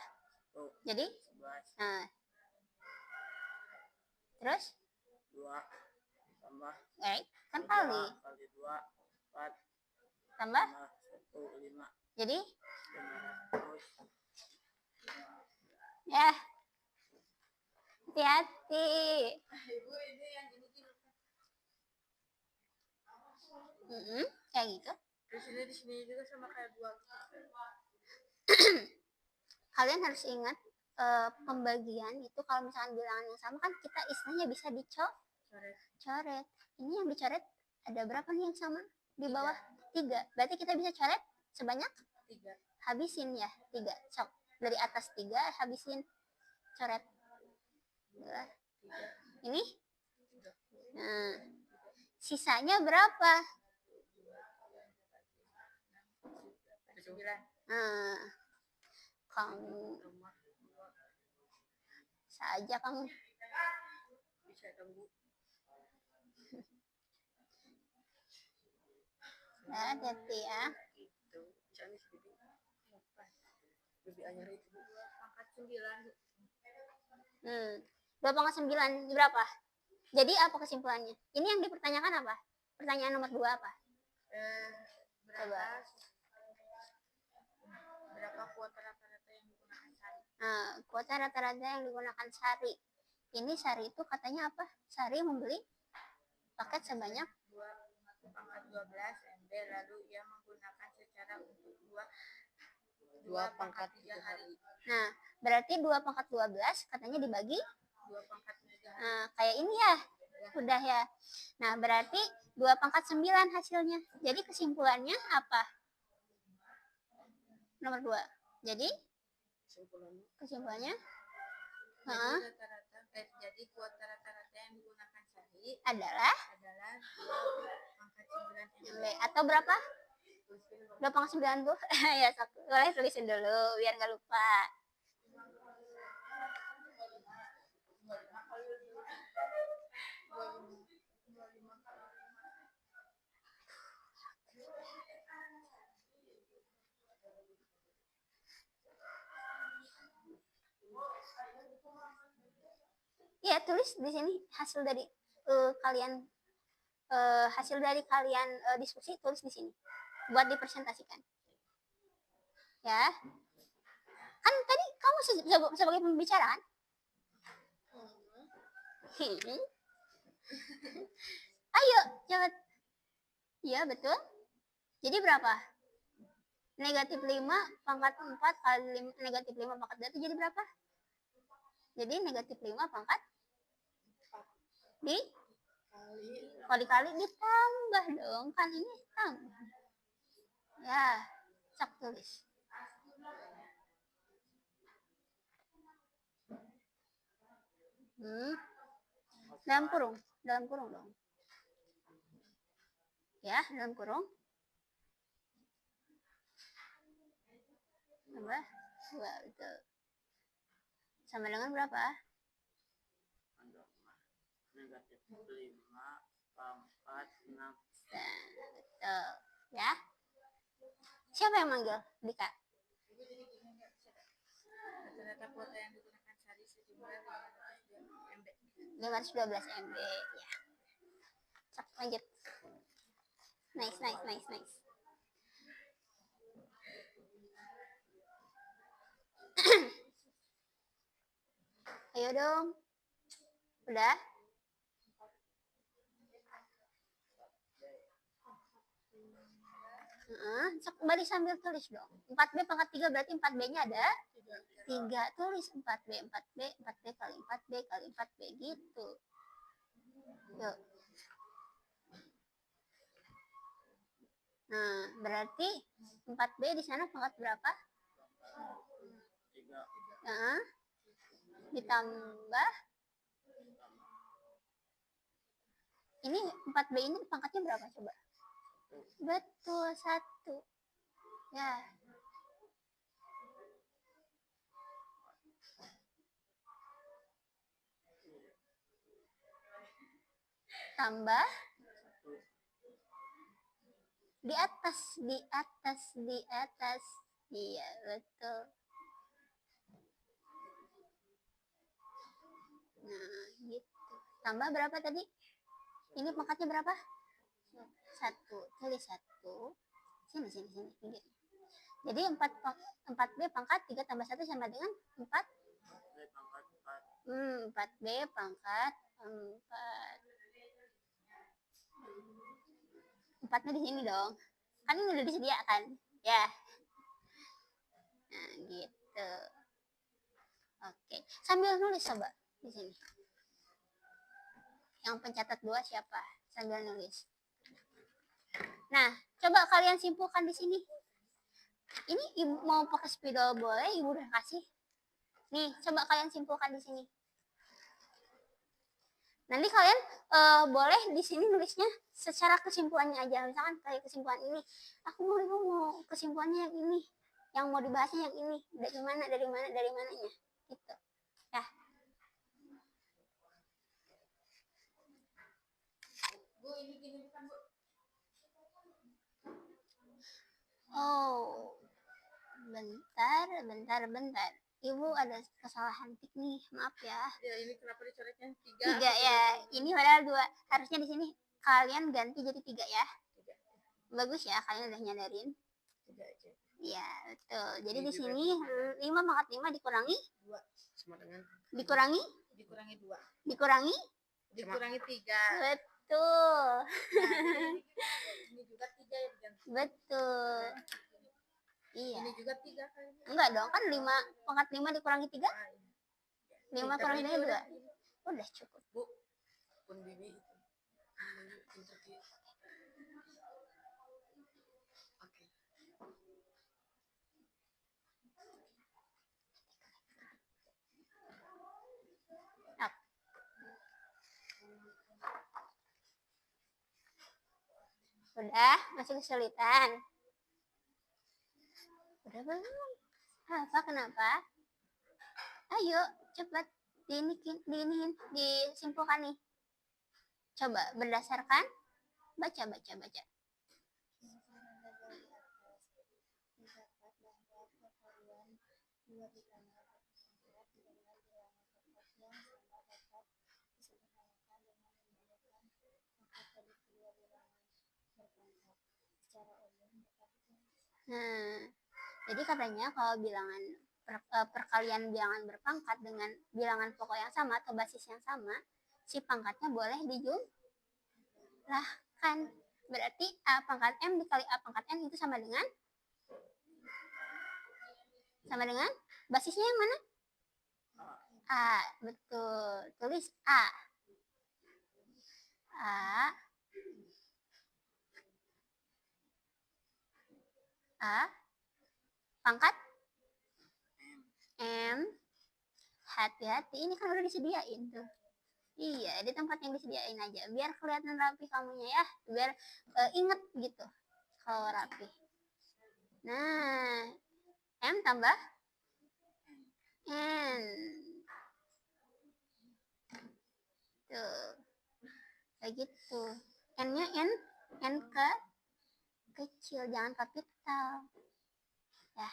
Satu, Jadi? 11. Nah. Terus? 2 tambah Kan kali. kali 2, 4 Tambah? 1, 5. Jadi? 500. Ya. Hati-hati. Ibu ini yang ini Kayak gitu. di sini juga sama kayak 2. Kalian harus ingat pembagian itu kalau misalkan bilangan yang sama kan kita istilahnya bisa dicoret. Ini yang dicoret ada berapa nih yang sama? Di bawah 3. Berarti kita bisa coret sebanyak 3. Habisin ya 3. Sok. Dari atas 3 habisin coret. Ini? Nah, sisanya berapa? 9. Nah, kamu saja kamu. Bisa tunggu. Hati-hati ya. Itu misalnya bibi bibi anyar itu pangkat 9. 2 pangkat 9 berapa? Jadi apa kesimpulannya? Ini yang dipertanyakan apa? Pertanyaan nomor 2 apa? Berapa kuota rata-rata yang digunakan sehari? Nah, kuota rata-rata yang digunakan sehari. Ini sehari itu katanya apa? Sehari membeli paket sebanyak 2 pangkat 12 MB, lalu ia menggunakan secara untuk 2 pangkat 3 hari. Nah, berarti 2 pangkat 12 katanya dibagi 2 pangkat 3 hari. nah, kayak ini ya. Udah ya. Nah, berarti 2 pangkat 9 hasilnya. Jadi kesimpulannya apa? Nomor 2. Jadi kesimpulannya Jadi kuota rata-rata yang digunakan sehari adalah 2 pangkat 9 MB. atau berapa? 2 pangkat 9 tuh. Ya, boleh tulisin dulu biar nggak lupa. Ya, tulis di sini hasil dari kalian diskusi, tulis di sini buat dipresentasikan. Ya. Kan tadi kamu sebagai pembicara kan? Ayo, cepat. Iya, betul. Jadi berapa? Negatif 5 pangkat 4 kali negatif 5 pangkat 2 itu jadi berapa? Jadi negatif 5 pangkat kali-kali ditambah dong. Kan ini tambah. Ya, sok tulis. Dalam kurung dong. Ya, dalam kurung. Tambah 2, betul. Sama dengan berapa? Negatif 5 pangkat 6. Betul. Ya. Siapa yang manggil? Dika. Rata-rata kuota yang digunakan sehari sejumlah 512 MB. 512 MB. Ya. Sok, lanjut. Nice. Ayo dong. Udah? Sok balik sambil tulis dong. 4B pangkat 3 berarti 4B-nya ada 3. Tulis 4B kali 4B kali 4B gitu. Yuk. Nah, berarti 4B di sana pangkat berapa? 3. Ditambah ini 4B ini pangkatnya berapa coba? Betul, 1. Ya. Tambah di atas. Iya, betul. tambah berapa tadi? Ini pangkatnya berapa? 1. Tulis 1. Sini. Jadi 4B pangkat 3 tambah 1 sama dengan 4. 4B pangkat 4. 4-nya di sini dong. Kan ini udah disediakan. Ya. Nah, gitu. Oke. Sambil nulis coba di sini. Yang pencatat 2 siapa? Sambil nulis. Nah, coba kalian simpulkan di sini. Ini ibu mau pakai spidol boleh, ibu udah kasih. Nih, coba kalian simpulkan di sini. Nanti kalian boleh di sini nulisnya secara kesimpulannya aja. Misalkan kayak kesimpulan ini, aku mau kesimpulannya yang ini, yang mau dibahasnya yang ini, dari mananya, gitu. Ya. Bu, ini gini bukan, Bu? Oh, bentar. Ibu ada kesalahan tik nih, maaf ya. Ya, ini kenapa dicoretnya 3? 3 ya. Ini padahal 2. Harusnya di sini kalian ganti jadi 3 ya. 3. Bagus ya, kalian udah nyadarin. 3 aja. Iya, betul. Jadi di sini 5 pangkat 5 dikurangi 2 sama dengan dikurangi 2. dikurangi 3. betul. Nah, ini juga 3 ya diganti. Betul. Iya. Ini juga 3 kali. Enggak dong, kan 5 pangkat 5 dikurangi 3. 5 kurangi 2. Udah cukup. Bu, pun bibi itu. Oke. Up. Udah, masih kesulitan. Udah belum? Apa kenapa? Ayo, cepat diinihin, disimpulkan nih. Coba berdasarkan baca. Nah, jadi katanya kalau bilangan perkalian bilangan berpangkat dengan bilangan pokok yang sama atau basis yang sama, si pangkatnya boleh dijumlahkan. Berarti A pangkat M dikali A pangkat N itu sama dengan basisnya yang mana? A, betul. Tulis A. Pangkat M. Hati-hati, ini kan udah disediain tuh. Iya, di tempat yang disediain aja, biar kelihatan rapi kamunya ya, biar inget gitu kalau rapi. Nah, M tambah N. Tuh, kayak gitu. N-nya N kecil, jangan kapital. Ya.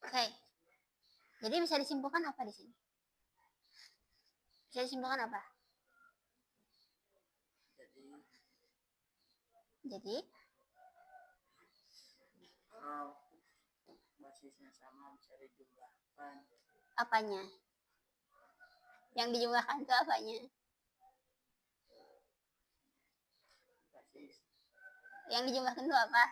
Oke. Jadi bisa disimpulkan apa di sini? Bisa disimpulkan apa? Jadi Kalau basisnya sama bisa dijumlahkan. Apanya? Yang dijumlahkan itu apanya? Basis. Yang dijumlahkan itu apa?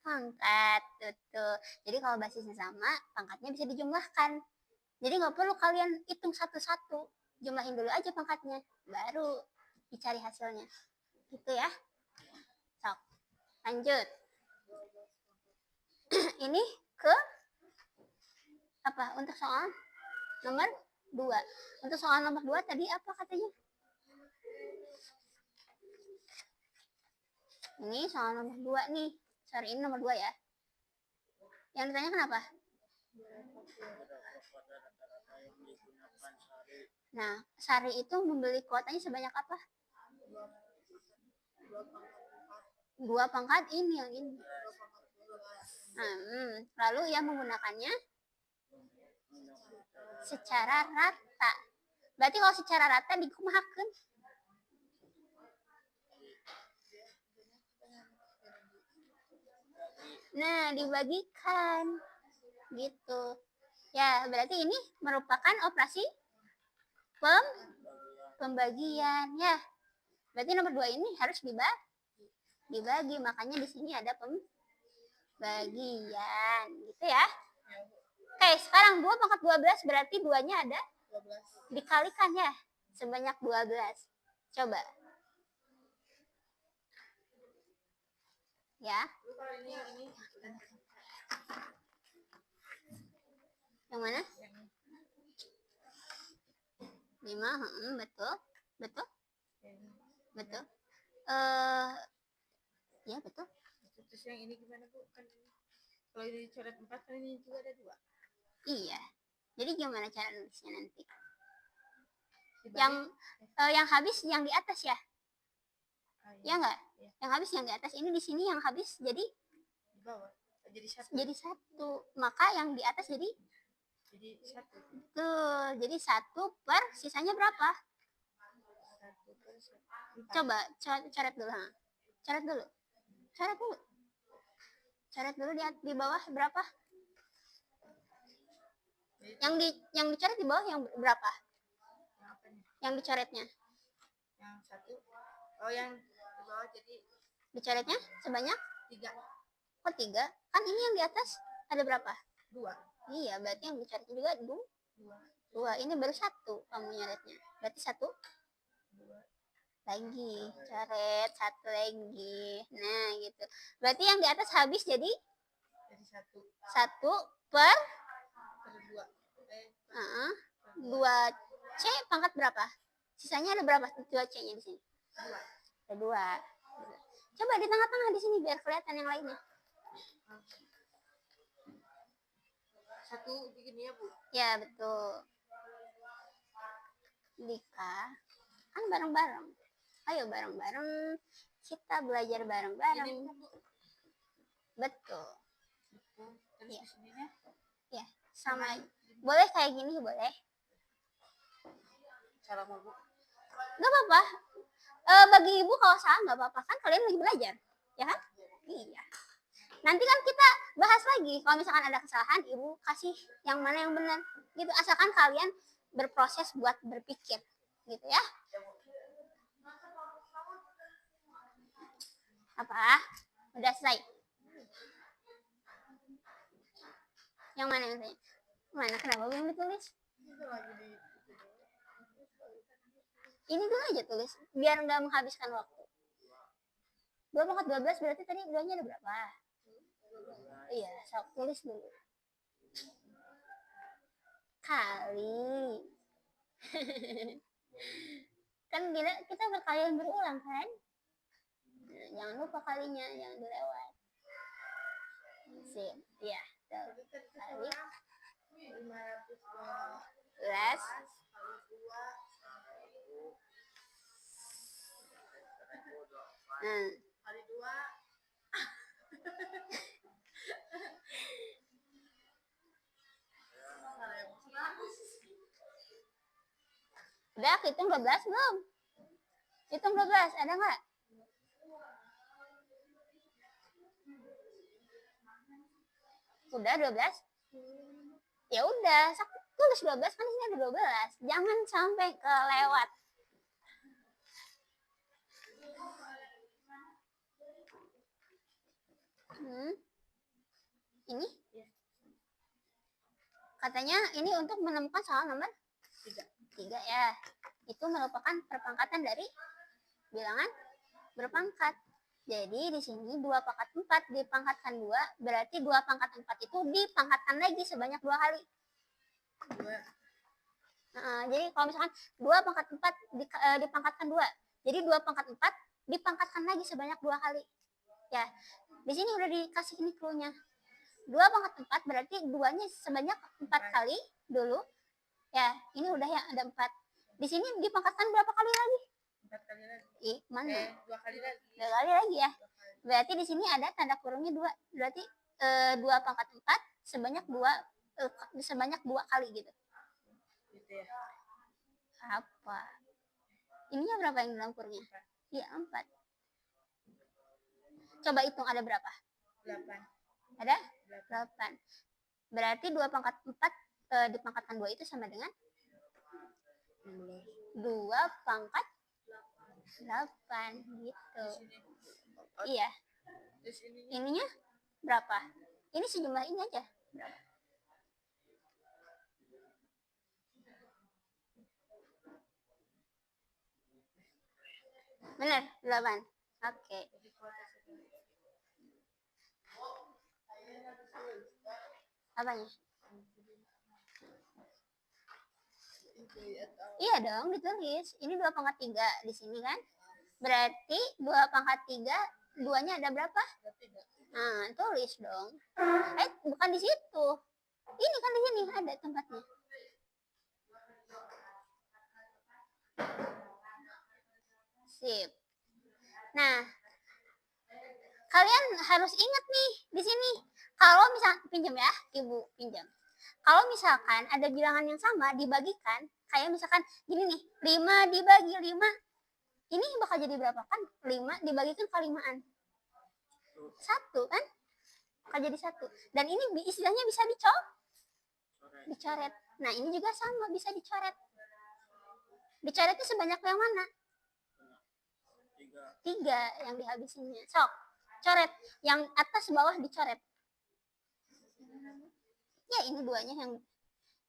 Pangkat. Betul. Jadi kalau basisnya sama, pangkatnya bisa dijumlahkan. Jadi nggak perlu kalian hitung satu-satu. Jumlahin dulu aja pangkatnya, baru dicari hasilnya. Gitu ya. Sok. Lanjut. Ini ke apa? Untuk soal nomor 2. Untuk soal nomor 2 tadi apa katanya? Ini soal nomor 2 nih. Sorry, ini nomor 2 ya. Yang ditanya kenapa? Nah, Sari itu membeli kuotanya sebanyak apa? 2 pangkat ini yang ini. Lalu ia menggunakannya secara rata. Berarti kalau secara rata dikumahakeun. Nah, dibagikan gitu. Ya, berarti ini merupakan operasi pembagian ya. Berarti nomor 2 ini harus dibagi. Makanya di sini ada pembagian gitu ya. Oke, sekarang 2 pangkat 12 berarti 2-nya ada 12. dikalikan ya. Sebanyak 12. Coba. Ya. Yang mana? 5, betul. Betul? Betul. Ya, betul. Terus yang ini gimana Bu? Kan kalau ini coret 4 kan ini juga ada 2. Iya. Jadi gimana cara nulisnya nanti? Dibagi. Yang habis yang di atas ya? Ya enggak? Iya. Yang habis yang di atas, ini di sini yang habis jadi Di bawah. Jadi 1. jadi 1. Maka yang di atas jadi 1. tuh, jadi 1 per sisanya berapa? 1 per 4. Coba coret dulu. Coret dulu. Coret dulu di bawah berapa? Yang dicoret di bawah yang berapa? Yang apanya? Yang dicoretnya. Yang 1. Oh, yang di bawah jadi Dicoretnya sebanyak 3. kok 3? Kan ini yang di atas ada berapa? 2. Iya, berarti yang dicoretnya juga 2. Ini baru 1 kamu nyoretnya. Berarti 1 lagi. Coret 1 lagi. Nah, gitu. Berarti yang di atas habis jadi 1 per 2. 2C pangkat berapa? Sisanya ada berapa? 2C-nya di sini. 2. Ada 2. Coba di tengah-tengah di sini biar kelihatan yang lainnya. 1 begini ya Bu? Ya, betul. Dika, kan bareng-bareng. Ayo bareng-bareng. Kita belajar bareng-bareng. Ini Bu. Betul. Terus Iya. di sininya Ya, sama. Boleh kayak gini, boleh. salah Bu. Gak apa-apa. Bagi ibu kalau salah nggak apa-apa kan, kalian lagi belajar, ya kan? Iya. Nanti kan kita bahas lagi. Kalau misalkan ada kesalahan, ibu kasih yang mana yang benar. Gitu. Asalkan kalian berproses buat berpikir, gitu ya. Apa? Udah selesai? Yang mana yang tanya? Mana? Kenapa belum ditulis? Ini dulu aja tulis, biar nggak menghabiskan waktu. 2 pangkat 12 berarti tadi 2-nya ada berapa? Iya, sok tulis dulu. Kali. Kan kita berkali berulang kan? Nah, jangan lupa kalinya, jangan dilewat. Sip, ya. Kali 15 Kali 2. Udah, hitung 12 belum? Hitung 12, ada nggak? Udah 12? Ya udah, tulis 12 kan, ini ada 12. Jangan sampai kelewat. Ini? Katanya ini untuk menemukan soal nomor 3 ya. Itu merupakan perpangkatan dari bilangan berpangkat. Jadi di sini 2 pangkat 4 dipangkatkan 2, berarti 2 pangkat 4 itu dipangkatkan lagi sebanyak 2 kali. Jadi kalau misalkan 2 pangkat 4 dipangkatkan 2, jadi 2 pangkat 4 dipangkatkan lagi sebanyak 2 kali. Ya, di sini udah dikasih ini clue-nya. 2 pangkat 4 berarti 2-nya sebanyak 4 kali dulu. Ya, ini udah yang ada 4. Di sini dipangkatkan berapa kali lagi? 4 kali lagi. Mana? 2 kali lagi. 2 kali lagi ya. Berarti di sini ada tanda kurungnya 2. Berarti 2 pangkat 4 sebanyak 2 kali gitu. ya. Apa? Ininya berapa yang dalam kurungnya? Iya, 4. Coba hitung ada berapa? 8. Ada 8. Berarti 2 pangkat 4 dipangkatkan 2 itu sama dengan 2 pangkat 8 gitu. Iya. Terus ininya Ininya berapa? Ini sejumlah ini aja. Berapa? Benar, 8. Oke. Apanya? Iya dong, ditulis. Ini 2 pangkat 3 di sini kan? Berarti 2 pangkat 3, 2-nya ada berapa? Nah, tulis dong. Bukan di situ. Ini kan di sini ada tempatnya. Sip. Nah, kalian harus ingat nih di sini. Kalau misal pinjam ya, Ibu pinjam. Kalau misalkan ada bilangan yang sama dibagikan, kayak misalkan gini nih, 5 dibagi 5. Ini bakal jadi berapa kan? 5 dibagikan ke 5-an. 1 kan? Bakal jadi 1. Dan ini istilahnya bisa dicoret. Nah, ini juga sama bisa dicoret. Dicoretnya sebanyak yang mana? 3 yang dihabisinnya. Sok, coret. Yang atas bawah dicoret. Ya, ini 2-nya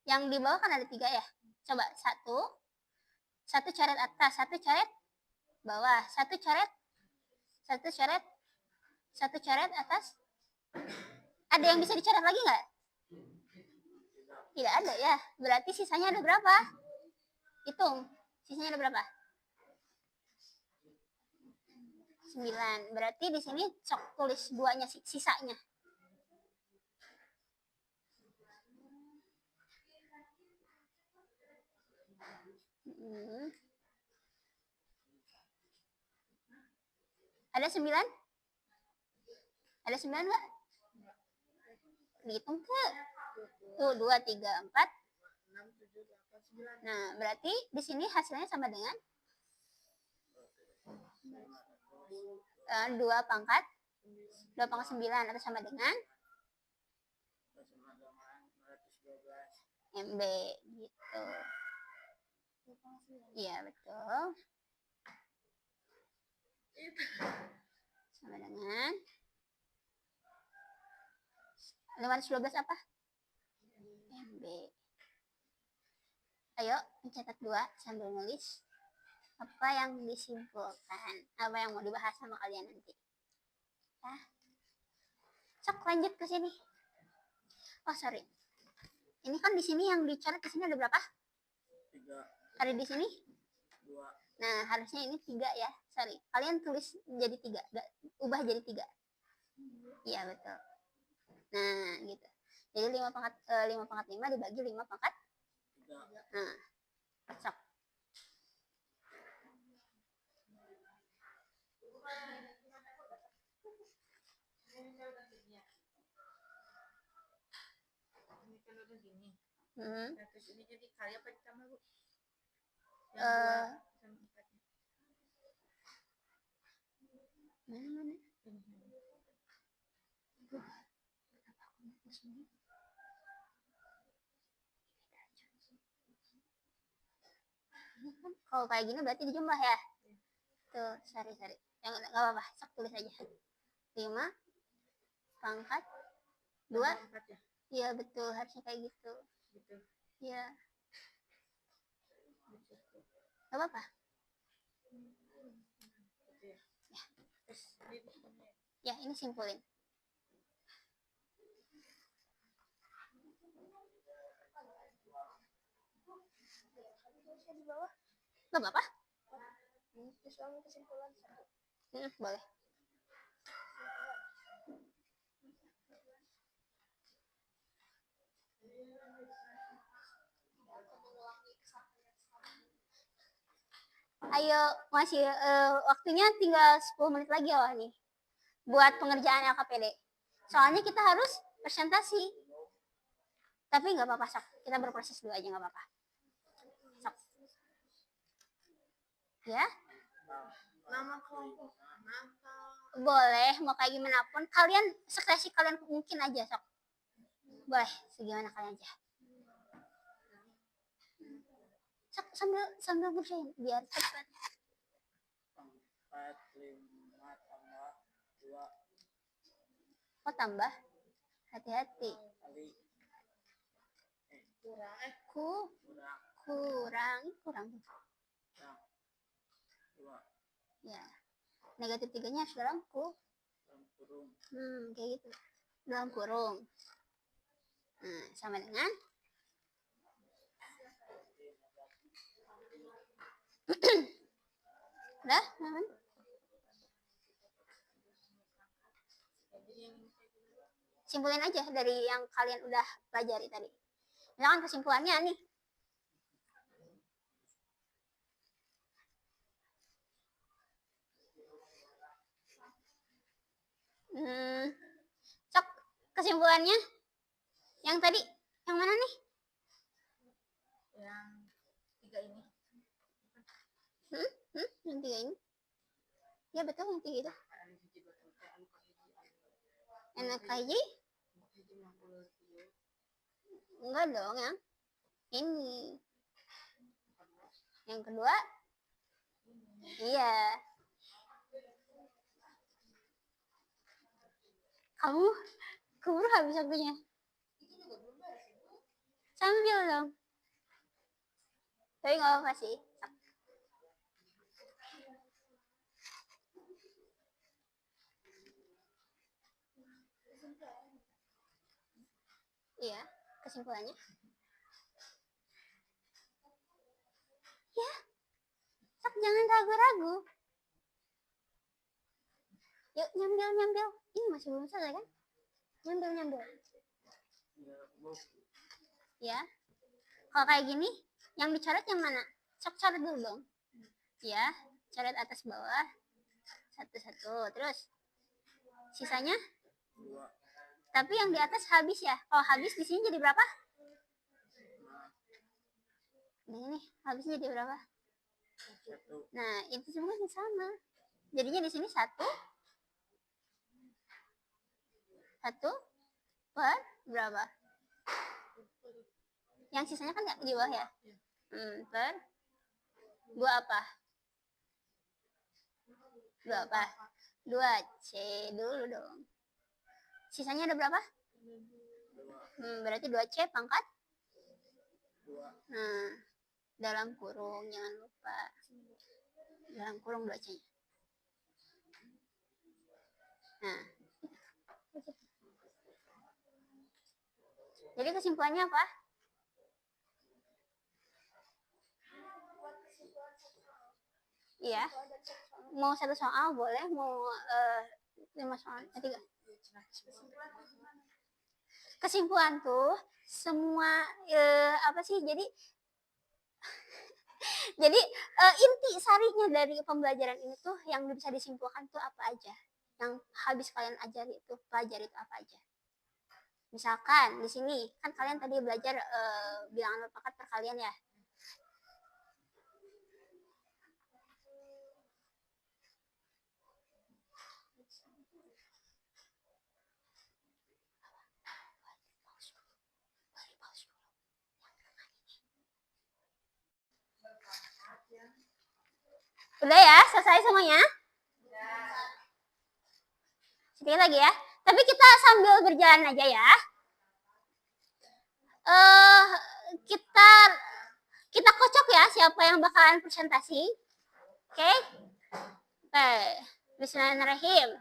yang di bawah kan ada 3 ya. Coba 1 coret atas, 1 coret bawah, 1 coret atas. Ada yang bisa dicoret lagi nggak? Tidak ada ya. Berarti sisanya ada berapa? Hitung. Sisanya ada berapa? 9. Berarti di sini sok tulis 2-nya sisanya. Ada 9? Ada 9 nggak? Dihitung ke? Tuh, 2, 3, 4. 6, 7, 8, 9. Nah, berarti di sini hasilnya sama dengan 2 pangkat 9 atau sama dengan MB gitu. Iya, betul. Sama dengan 512 apa? MB. Ayo, mencatat 2 sambil nulis apa yang disimpulkan, apa yang mau dibahas sama kalian nanti. Ya. Sok lanjut ke sini. Oh, sorry. Ini kan di sini yang dicoret di sini ada berapa? 3. Ada di sini? 2. Nah, harusnya ini 3 ya. Sorry. Kalian tulis jadi 3, ubah jadi 3. Iya, betul. Nah, gitu. Jadi 5 pangkat 5 dibagi 5 pangkat 3. Nah, sok. Ini kan udah gini. Hmm. Nah, terus ini jadi kali apa ditambah, Bu? Yang Eh. 2 sama 4-nya. Mana? Kalau kayak gini berarti dijumlah ya. Tuh, sorry. Yang nggak apa-apa, sok tulis aja. 5 pangkat 2. Ya? Iya, betul, harusnya kayak gitu. Gitu. Iya. Gak apa-apa. Gitu ya. Ya. Terus ini di sini. Ya, ini simpulin. Di bawah. Gak apa-apa. Ini kesimpulan 1. Boleh. Ayo, masih waktunya tinggal 10 menit lagi ya nih buat pengerjaan LKPD. Soalnya kita harus presentasi. Tapi nggak apa-apa, sok. Kita berproses dulu aja, nggak apa-apa. Ya, Nama kelompok anak atau boleh mau kayak gimana pun. Kalian sekresi kalian mungkin aja sok. Boleh, segimana kalian aja. Sok, sambil bersihin biar cepat. 4, 5 tambah 2 Oh tambah, hati-hati. kali kurang kurang Kurang. 2 Ya, negatif 3-nya harus dalam dalam kurung kayak gitu. Dalam kurung. Nah, sama dengan udah, simpulin aja dari yang kalian udah pelajari tadi. Misalkan kesimpulannya nih. Cok, kesimpulannya yang tadi yang mana nih? yang 3 ini. Yang 3 ini? Ya betul, yang 3 itu. NKJ? Enggak dong, yang ini. Yang kedua? Iya. Kamu keburu habis waktunya. Sambil dong. Tapi nggak apa-apa sih. Iya, kesimpulannya. Ya, sok jangan ragu-ragu. Yuk nyambil. Ini masih belum selesai kan? Nyambil. Ya. Kalau kayak gini, yang dicoret yang mana? Sok coret dulu dong. Ya, coret atas bawah. Satu-satu. Terus sisanya? 2 Tapi yang di atas habis ya. Kalau habis di sini jadi berapa? Di sini habisnya jadi berapa? 1 Nah, itu semua sama. Jadinya di sini 1 per berapa? Yang sisanya kan di bawah ya? Per 2 apa? 2C dulu dong. Sisanya ada berapa? 2 Berarti 2C pangkat 2 Nah, dalam kurung jangan lupa. Dalam kurung 2C. Nah. Jadi kesimpulannya apa? Iya. Mau 1 soal boleh, mau 5 soal, 3. Kesimpulan tuh semua apa sih? Jadi inti sarinya dari pembelajaran ini tuh yang bisa disimpulkan tuh apa aja? Yang habis kalian pelajari itu apa aja? Misalkan di sini kan kalian tadi belajar bilangan berpangkat perkalian ya. Udah ya, selesai semuanya? Sedikit lagi ya. Tapi kita sambil berjalan aja ya. Kita kocok ya siapa yang bakalan presentasi. Oke? Bismillahirrahmanirrahim.